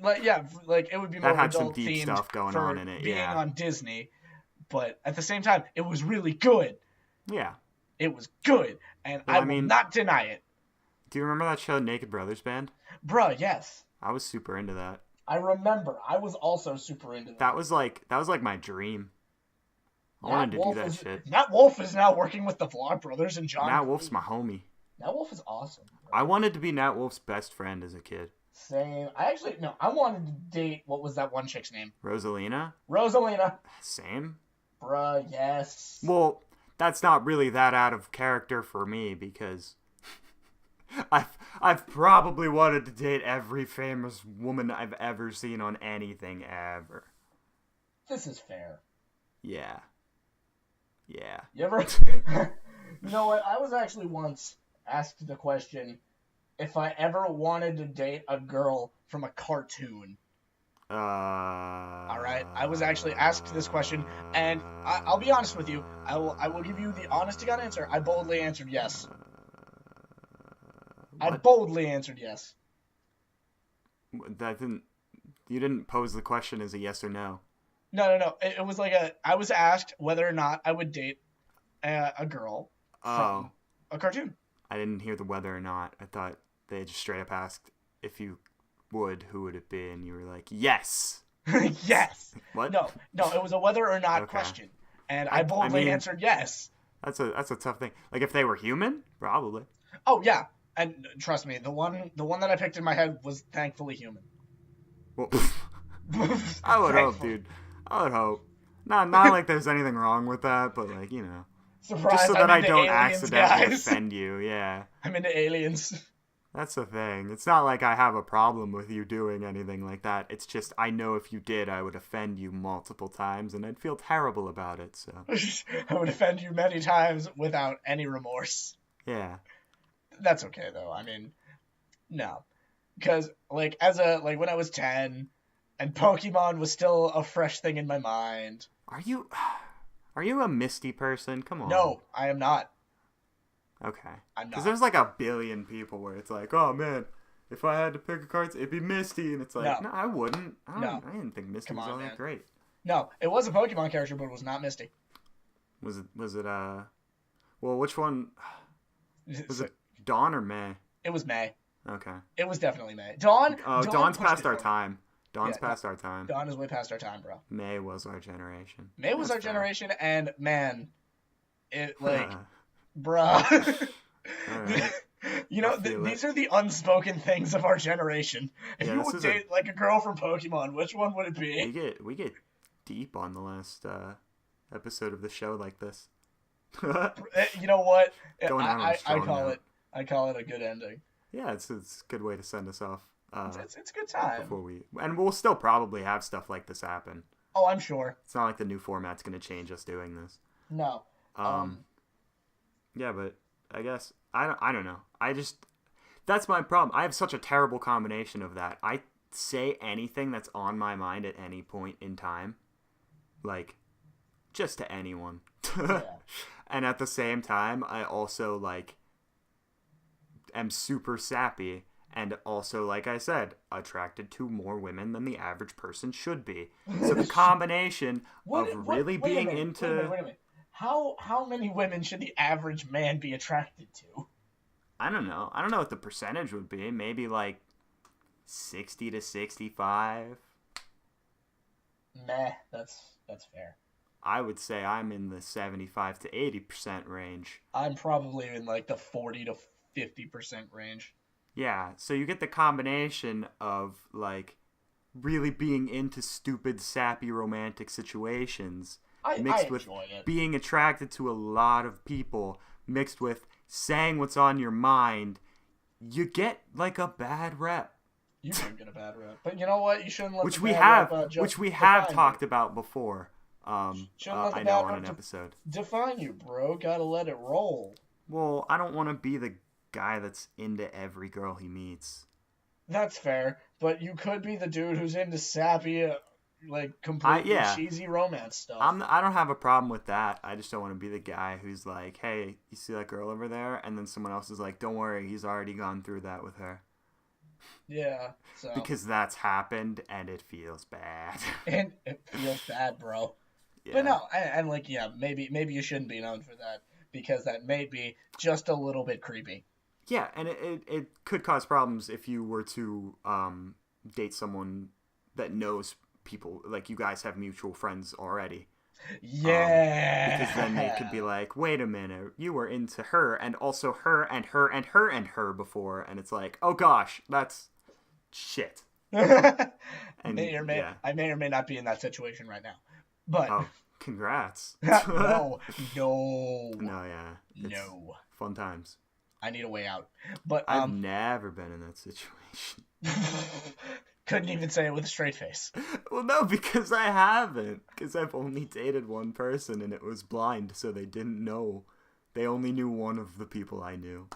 Like yeah, like it would be That more had some adult deep themed stuff going for on in it, being yeah. on Disney, but at the same time it was really good. Yeah. It was good, and Well, I I will mean- not deny it. Do you remember that show, Naked Brothers Band? Bruh, yes. I was super into that. I remember. I was also super into that. That was like my dream. I wanted to do that shit. Nat Wolf is now working with the Vlog Brothers and John. Nat Wolf's my homie. Nat Wolf is awesome. Bro. I wanted to be Nat Wolf's best friend as a kid. Same. I wanted to date, what was that one chick's name? Rosalina? Rosalina. Same. Bruh, yes. Well, that's not really that out of character for me because I've probably wanted to date every famous woman I've ever seen on anything ever. This is fair. Yeah. Yeah. You ever... You know what? I was actually once asked the question if I ever wanted to date a girl from a cartoon. All right, I was actually asked this question, and I'll be honest with you. I will give you the honest to God answer. I boldly answered yes. I What? boldly answered yes. That didn't. You didn't pose the question as a yes or no. No. It was like I was asked whether or not I would date a girl Oh, from a cartoon. I didn't hear the whether or not. I thought they just straight up asked if you would, who would it be, and you were like, yes. Yes. What? No. It was a whether or not Okay. question, and I I boldly mean- answered yes. That's a tough thing. Like if they were human, probably. Oh yeah, and trust me, the one that I picked in my head was thankfully human. Well, I would hope, Thankfully. dude. I would hope. Not like there's anything wrong with that, but like Surprise! just so I'm that I into don't aliens, accidentally guys. offend you. Yeah, I'm into aliens. that's the thing. It's not like I have a problem with you doing anything like that. It's just I know if you did, I would offend you multiple times, and I'd feel terrible about it. So I would offend you many times without any remorse. yeah. That's okay though. I mean, no, because like when I was 10, and Pokemon was still a fresh thing in my mind. Are you a Misty person? Come on. No, I am not. Okay. I'm Because not. there's like a billion people where it's like, oh man, if I had to pick a card, it'd be Misty, and it's like, No. no, I wouldn't. I No. didn't think Misty Come was on, all man. that great. No, it was a Pokemon character, but it was not Misty. Was it well, which one was it? Dawn or May? It was May. Okay. It was definitely May. Dawn. Oh, Dawn Dawn's pushed past it our for me. time. Dawn's Yeah, past our time. Dawn is way past our time, bro. May was our generation. May was That's our fair. generation, and man, it like, bruh. Alright. You know, I feel it. these are the unspoken things of our generation. If Yeah, you this would is a- date like a girl from Pokemon, which one would it we be? get deep on the last episode of the show like this. You know what? Going out on a I strong call note. it. I call it a good ending. Yeah, it's a good way to send us off. It's a good time. Before and we'll still probably have stuff like this happen. Oh, I'm sure. It's not like the new format's gonna change us doing this. No. Yeah, but I guess I don't know. That's my problem. I have such a terrible combination of that. I say anything that's on my mind at any point in time, like just to anyone. Yeah. And at the same time, I also like am super sappy And also, like I said, attracted to more women than the average person should be. So the combination of really Wait a being minute. into... Wait a minute. How many women should the average man be attracted to? I don't know. I don't know what the percentage would be. Maybe like 60 to 65. Meh, that's fair. I would say I'm in the 75 to 80% range. I'm probably in like the 40 to 50% range. Yeah, so you get the combination of like really being into stupid, sappy romantic situations I mixed with enjoy it. being attracted to a lot of people, mixed with saying what's on your mind. You get like a bad rep. You do get a bad rep, but you know what? You shouldn't let which the we bad have rep which we have define talked you. about before. Shouldn't let the I know bad on rep an episode. define you, bro. Gotta let it roll. Well, I don't want to be the guy that's into every girl he meets. That's fair, but you could be the dude who's into sappy, like completely Yeah, cheesy romance stuff. I don't have a problem with that. I just don't want to be the guy who's like, hey, you see that girl over there? And then someone else is like, don't worry, he's already gone through that with her. Yeah, so Because that's happened and it feels bad. and it feels bad, bro. Yeah. But no, and like yeah, maybe you shouldn't be known for that because that may be just a little bit creepy. Yeah, and it could cause problems if you were to date someone that knows people, like you guys have mutual friends already. Yeah. Because then they could be like, wait a minute, you were into her and also her and her and her and her before, and it's like, oh gosh, that's shit. And I may or may not be in that situation right now. But oh, congrats. no. No, yeah. It's No. fun times. I need a way out. But I've never been in that situation. couldn't even say it with a straight face. Well, no, because I haven't. Because I've only dated one person and it was blind, so they didn't know. They only knew one of the people I knew.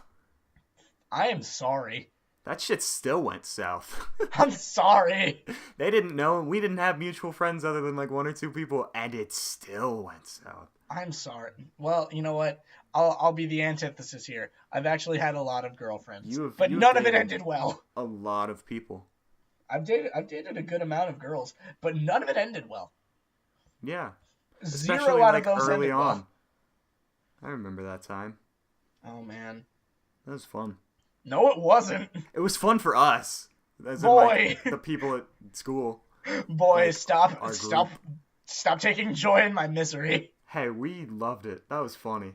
I am sorry. That shit still went south. I'm sorry. They didn't know. We didn't have mutual friends other than like one or two people, and it still went south. I'm sorry. Well, you know what? I'll be the antithesis here. I've actually had a lot of girlfriends, but none of it ended well. A lot of people. I've dated a good amount of girls, but none of it ended well. Yeah. Zero Especially out like of those early ended on. well. I remember that time. Oh man. That was fun. No, it wasn't. It was fun for us. As Boy. in, like, the people at school. Boy, Like, stop taking joy in my misery. Hey, we loved it. That was funny.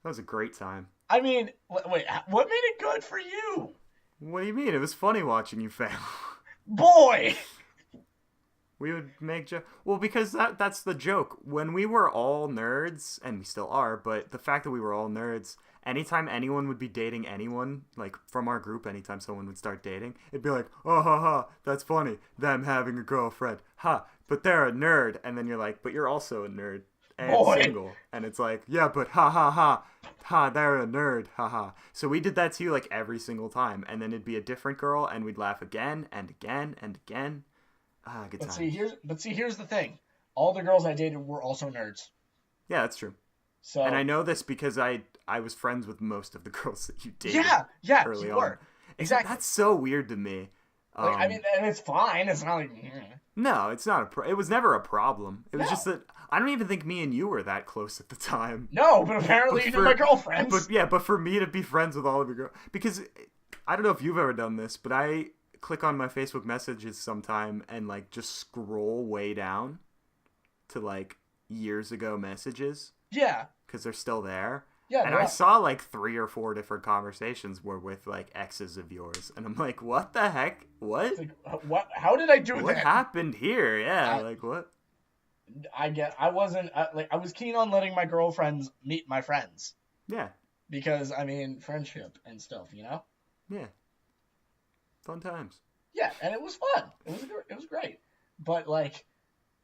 That was a great time. I mean, wait, what made it good for you? What do you mean? It was funny watching you fail. Boy! We would make well, because that's the joke. When we were all nerds, and we still are, but the fact that we were all nerds, anytime anyone would be dating anyone, like from our group, anytime someone would start dating, it'd be like, oh, ha, ha, that's funny. Them having a girlfriend. Ha, but they're a nerd. And then you're like, but you're also a nerd. And Boy. single. And it's like, yeah, but ha, ha, ha. Ha, they're a nerd. Ha, ha. So we did that to you like every single time. And then it'd be a different girl, and we'd laugh again and again and again. Ah, good times. Here's the thing. All the girls I dated were also nerds. Yeah, that's true. So And I know this because I was friends with most of the girls that you dated. Yeah, early you on. were. Exactly. That's so weird to me. Like, I mean, and it's fine. It's not like. No, it's not it was never a problem. It was No. just that I don't even think me and you were that close at the time. No, but apparently you knew my girlfriends. But for me to be friends with all of your girls, because I don't know if you've ever done this, but I click on my Facebook messages sometime and like just scroll way down to like years ago messages Yeah. because they're still there. Yeah. And I saw like 3 or 4 different conversations were with like exes of yours, and I'm like, what the heck? What? Like, what? How did I do What that? happened here? Yeah, like what? I wasn't I was keen on letting my girlfriends meet my friends Yeah, because I mean friendship and stuff, you know. yeah. Fun times. Yeah, and it was fun. It was great. But like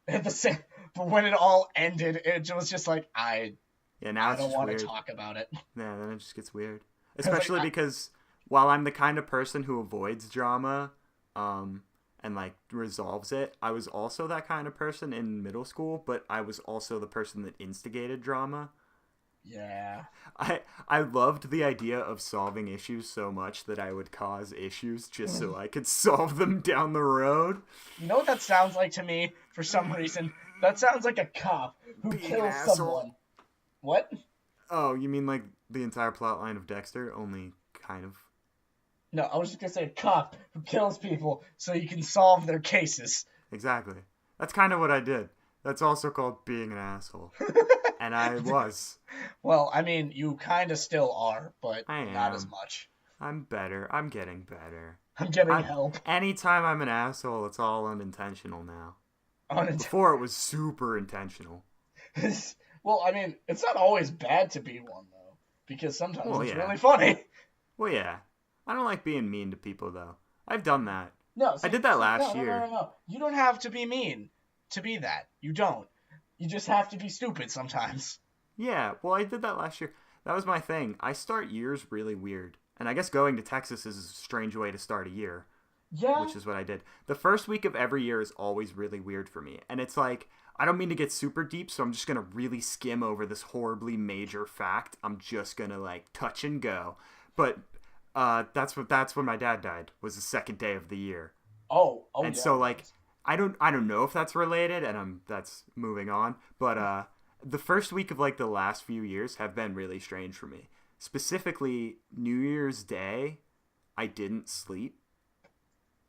at the same, but when it all ended, it was just like Yeah, now I it's don't just want weird. to talk about it. Yeah, then it just gets weird. like, Especially because while I'm the kind of person who avoids drama, and like resolves it, I was also that kind of person in middle school, but I was also the person that instigated drama. Yeah. I loved the idea of solving issues so much that I would cause issues just so I could solve them down the road. You know what that sounds like to me? For some reason, that sounds like a cop who Being an kills asshole. someone. What? Oh, you mean like the entire plot line of Dexter? Only kind of. No, I was just gonna say a cop who kills people so you can solve their cases. Exactly. That's kind of what I did. That's also called being an asshole. And I was. Well, I mean, you kind of still are, but I not as am. much. I'm better. I'm getting better. I'm getting help. Anytime I'm an asshole, it's all unintentional now. Before it was super intentional. Well, I mean, it's not always bad to be one, though, because sometimes it's yeah. really funny. Well, yeah. I don't like being mean to people, though. I've done that. No, I did that last year. No. You don't have to be mean to be that. You don't. You just have to be stupid sometimes. Yeah, well, I did that last year. That was my thing. I start years really weird. And I guess going to Texas is a strange way to start a year. Yeah. Which is what I did. The first week of every year is always really weird for me. And it's like, I don't mean to get super deep, so I'm just going to really skim over this horribly major fact. I'm just going to, like, touch and go. But that's when my dad died, was the second day of the year. Oh, and yeah. So, like, I don't know if that's related, and that's moving on. But the first week of, like, the last few years have been really strange for me. Specifically, New Year's Day, I didn't sleep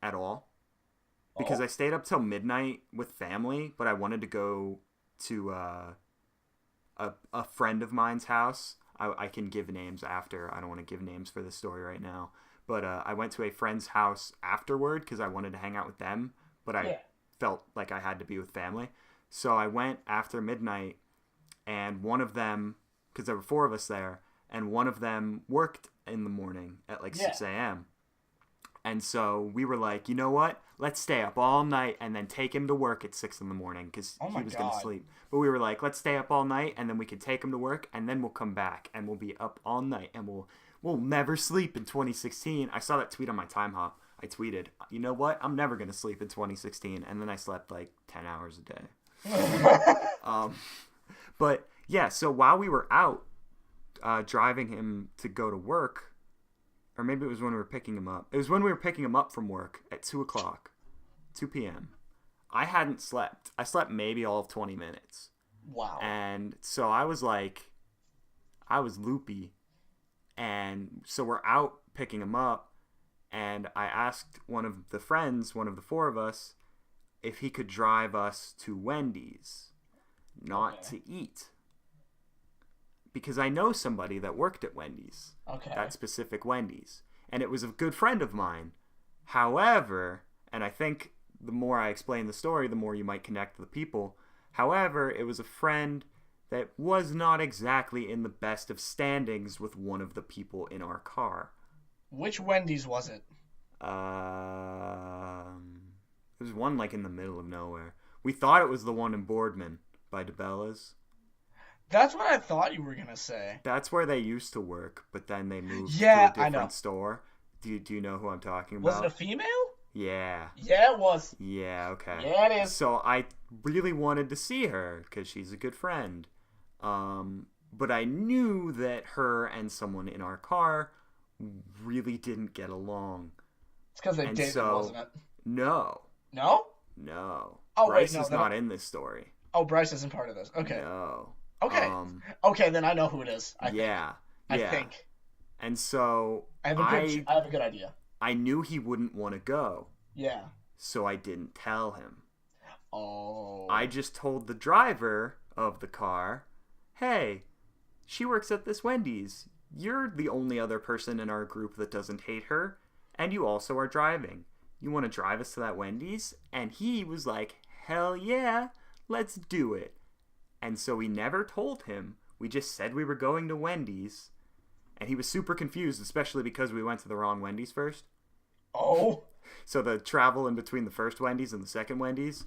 at all because I stayed up till midnight with family, but I wanted to go to a friend of mine's house. I can give names after. I don't want to give names for this story right now. But I went to a friend's house afterward because I wanted to hang out with them, but I felt like I had to be with family. So I went after midnight, and one of them, because there were 4 of us there, and one of them worked in the morning at like 6 a.m. And so we were like, you know what? Let's stay up all night and then take him to work at 6 in the morning because he was going to sleep. But we were like, let's stay up all night and then we can take him to work and then we'll come back and we'll be up all night and we'll never sleep in 2016. I saw that tweet on my Time Hop. I tweeted, you know what? I'm never going to sleep in 2016. And then I slept like 10 hours a day. But yeah, so while we were out driving him to go to work, or maybe it was when we were picking him up. It was when we were picking him up from work at 2 p.m. I hadn't slept. I slept maybe all of 20 minutes. Wow. And so I was like, I was loopy. And so we're out picking him up. And I asked one of the friends, one of the 4 of us, if he could drive us to Wendy's, not to eat. Because I know somebody that worked at Wendy's. Okay. That specific Wendy's. And it was a good friend of mine. However, and I think the more I explain the story, the more you might connect to the people. However, it was a friend that was not exactly in the best of standings with one of the people in our car. Which Wendy's was it? It was one like in the middle of nowhere. We thought it was the one in Boardman by DeBella's. That's what I thought you were going to say. That's where they used to work, but then they moved to a different store. Do you know who I'm talking about? Was it a female? Yeah. Yeah, it was. Yeah, okay. Yeah, it is. So I really wanted to see her because she's a good friend. But I knew that her and someone in our car really didn't get along. It's because they dated, wasn't it? No. No? No. Oh, Bryce wait, no, is not in this story. Oh, Bryce isn't part of this. Okay. No. Okay. Okay, then I know who it is. I think. And so I have a good idea. I knew he wouldn't want to go. Yeah. So I didn't tell him. Oh. I just told the driver of the car, hey, she works at this Wendy's. You're the only other person in our group that doesn't hate her, and you also are driving. You want to drive us to that Wendy's? And he was like, hell yeah, let's do it. And so we never told him. We just said we were going to Wendy's. And he was super confused, especially because we went to the wrong Wendy's first. Oh. So the travel in between the first Wendy's and the second Wendy's,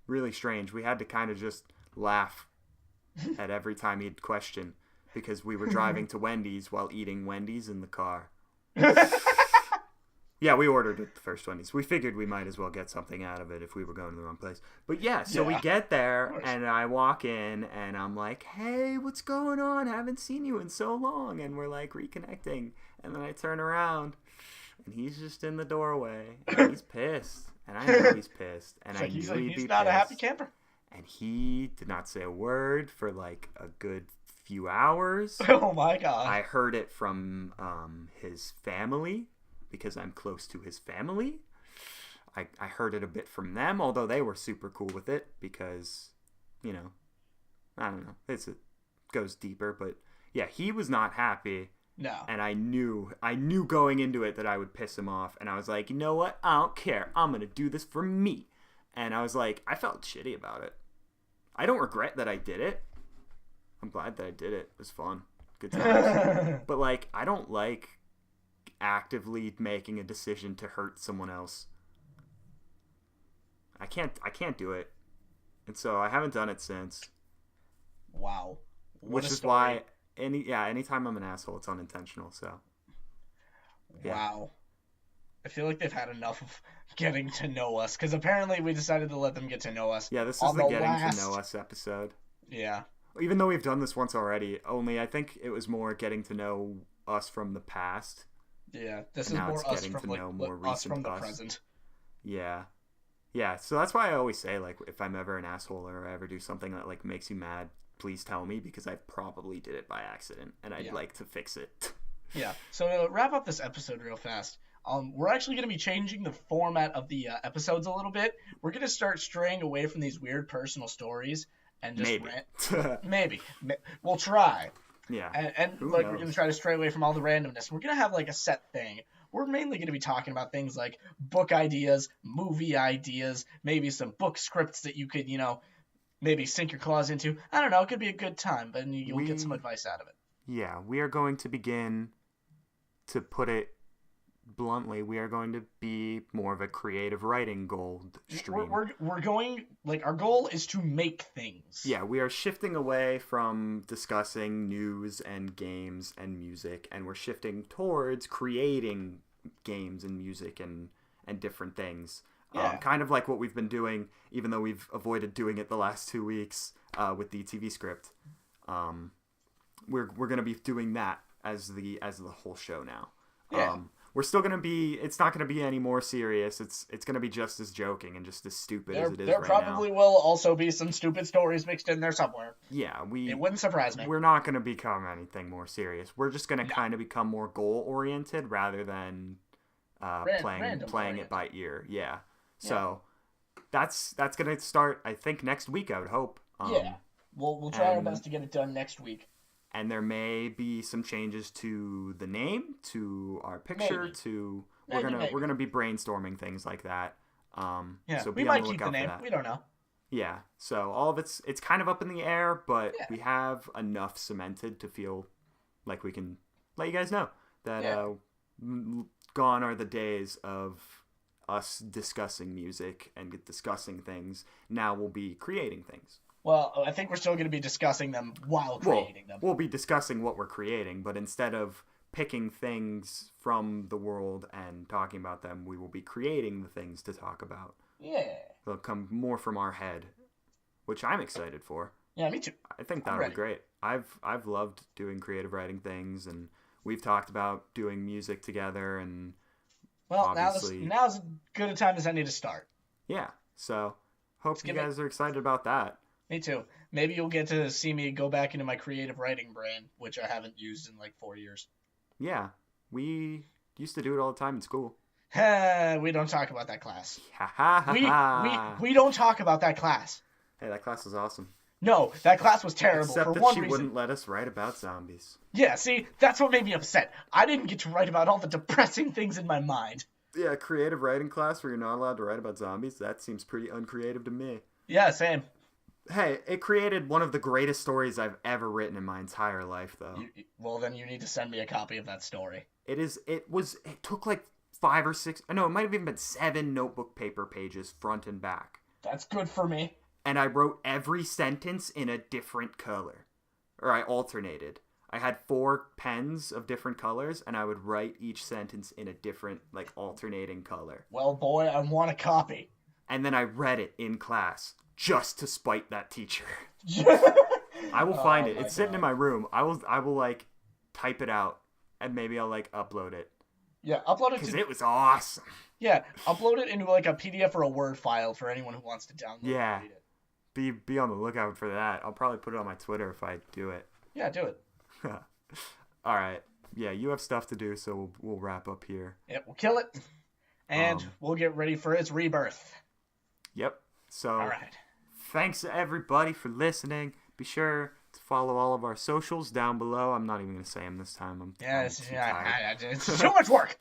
really strange. We had to kind of just laugh at every time he'd question because we were driving to Wendy's while eating Wendy's in the car. Yeah, we ordered it the first one. We figured we might as well get something out of it if we were going to the wrong place. But yeah, so we Yeah, get of there course. and I walk in and I'm like, "Hey, what's going on? Haven't seen you in so long." And we're like reconnecting. And then I turn around and he's just in the doorway and he's pissed. And I know he's pissed. And It's I like knew he'd he's be not a happy pissed. camper. And he did not say a word for like a good few hours. Oh my god. I heard it from his family because I'm close to his family. I heard it a bit from them, although they were super cool with it because, you know, I don't know. It goes deeper, but yeah, he was not happy, No. and I knew going into it that I would piss him off, and I was like, you know what? I don't care. I'm gonna do this for me, and I was like, I felt shitty about it. I don't regret that I did it. I'm glad that I did it. It was fun, good times. But like, I don't like actively making a decision to hurt someone else. I can't do it. And so I haven't done it since. Wow. What Which a is story. why anytime I'm an asshole, it's unintentional. So yeah. Wow. I feel like they've had enough of getting to know us because apparently we decided to let them get to know us Yeah, this is on the the getting last. to know us episode. Yeah. Even though we've done this once already, only I think it was more getting to know us from the past. Yeah. This And is now more it's us getting from to like know more us recent from the us. present. Yeah. Yeah, so that's why I always say, like, if I'm ever an asshole or I ever do something that, like, makes you mad, please tell me, because I probably did it by accident, and I'd Yeah. like to fix it. Yeah. So to wrap up this episode real fast, we're actually going to be changing the format of the episodes a little bit. We're going to start straying away from these weird personal stories and just Maybe. Maybe. We'll try. Yeah. And Who like we're knows? gonna try to stray away from all the randomness. We're gonna have like a set thing. We're mainly gonna be talking about things like book ideas, movie ideas, maybe some book scripts that you could, maybe sink your claws into. I don't know. It could be a good time, but you'll get some advice out of it. Yeah, we are going to begin, to put it bluntly, we are going to be more of a creative writing gold stream. We're going like our goal is to make things. Yeah, we are shifting away from discussing news and games and music, and we're shifting towards creating games and music and different things. Yeah. Kind of like what we've been doing, even though we've avoided doing it the last 2 weeks with the TV script. We're going to be doing that as the whole show now. Yeah. We're still going to be, it's not going to be any more serious. It's going to be just as joking and just as stupid as it is There right probably now. will also be some stupid stories mixed in there somewhere. Yeah, It wouldn't surprise me. we're not going to become anything more serious. We're just going to kind of become more goal oriented rather than playing random it by ear. Yeah. So that's going to start, I think, next week, I would hope. Yeah. We'll try our and- best to get it done next week. And there may be some changes to the name, to our picture, Maybe. to Maybe. we're gonna be brainstorming things like that. Yeah, So we be on might the keep the lookout for name. that. We don't know. Yeah. So all of it's kind of up in the air, but Yeah. we have enough cemented to feel like we can let you guys know that Yeah. gone are the days of us discussing music and discussing things. Now we'll be creating things. Well, I think we're still going to be discussing them while creating them. We'll be discussing what we're creating, but instead of picking things from the world and talking about them, we will be creating the things to talk about. Yeah. They'll come more from our head, which I'm excited for. Yeah, me too. I think I'm that'll be ready. great. I've loved doing creative writing things, and we've talked about doing music together, and Well, obviously- now's as good a time as any to start. yeah. So hope you give it- guys are excited about that. Me too. Maybe you'll get to see me go back into my creative writing brain, which I haven't used in like 4 years. Yeah, we used to do it all the time in school. We don't talk about that class. Ha ha ha We ha. we don't talk about that class. Hey, that class was awesome. No, that class was terrible Except for that one she reason. wouldn't let us write about zombies. Yeah, see, that's what made me upset. I didn't get to write about all the depressing things in my mind. Yeah, creative writing class where you're not allowed to write about zombies, that seems pretty uncreative to me. Yeah, same. Hey, it created one of the greatest stories I've ever written in my entire life, though. Well, then you need to send me a copy of that story. It took like 5 or 6, no, it might have even been 7 notebook paper pages front and back. That's good for me. And I wrote every sentence in a different color. Or I alternated. I had 4 pens of different colors, and I would write each sentence in a different, like, alternating color. Well, boy, I want a copy. And then I read it in class just to spite that teacher. I will find it. It's sitting in my room. I will like type it out, and maybe I'll like upload it. Yeah, upload it because it was awesome. Yeah, upload it into like a PDF or a Word file for anyone who wants to download it and read it. Be on the lookout for that. I'll probably put it on my Twitter if I do it. Yeah, do it. All right. Yeah, you have stuff to do, so we'll wrap up here. Yep, we'll kill it, and we'll get ready for its rebirth. Yep. So, all right. Thanks everybody for listening. Be sure to follow all of our socials down below. I'm not even going to say them this time. It's too much work.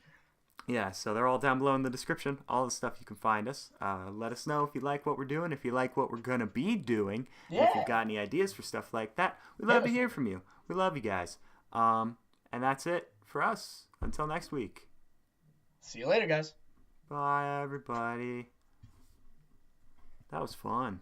Yeah, so they're all down below in the description. All the stuff you can find us. Let us know if you like what we're doing, if you like what we're going to be doing. Yeah. And if you've got any ideas for stuff like that, we'd love to hear from you. We love you guys. And that's it for us. Until next week. See you later, guys. Bye, everybody. That was fun.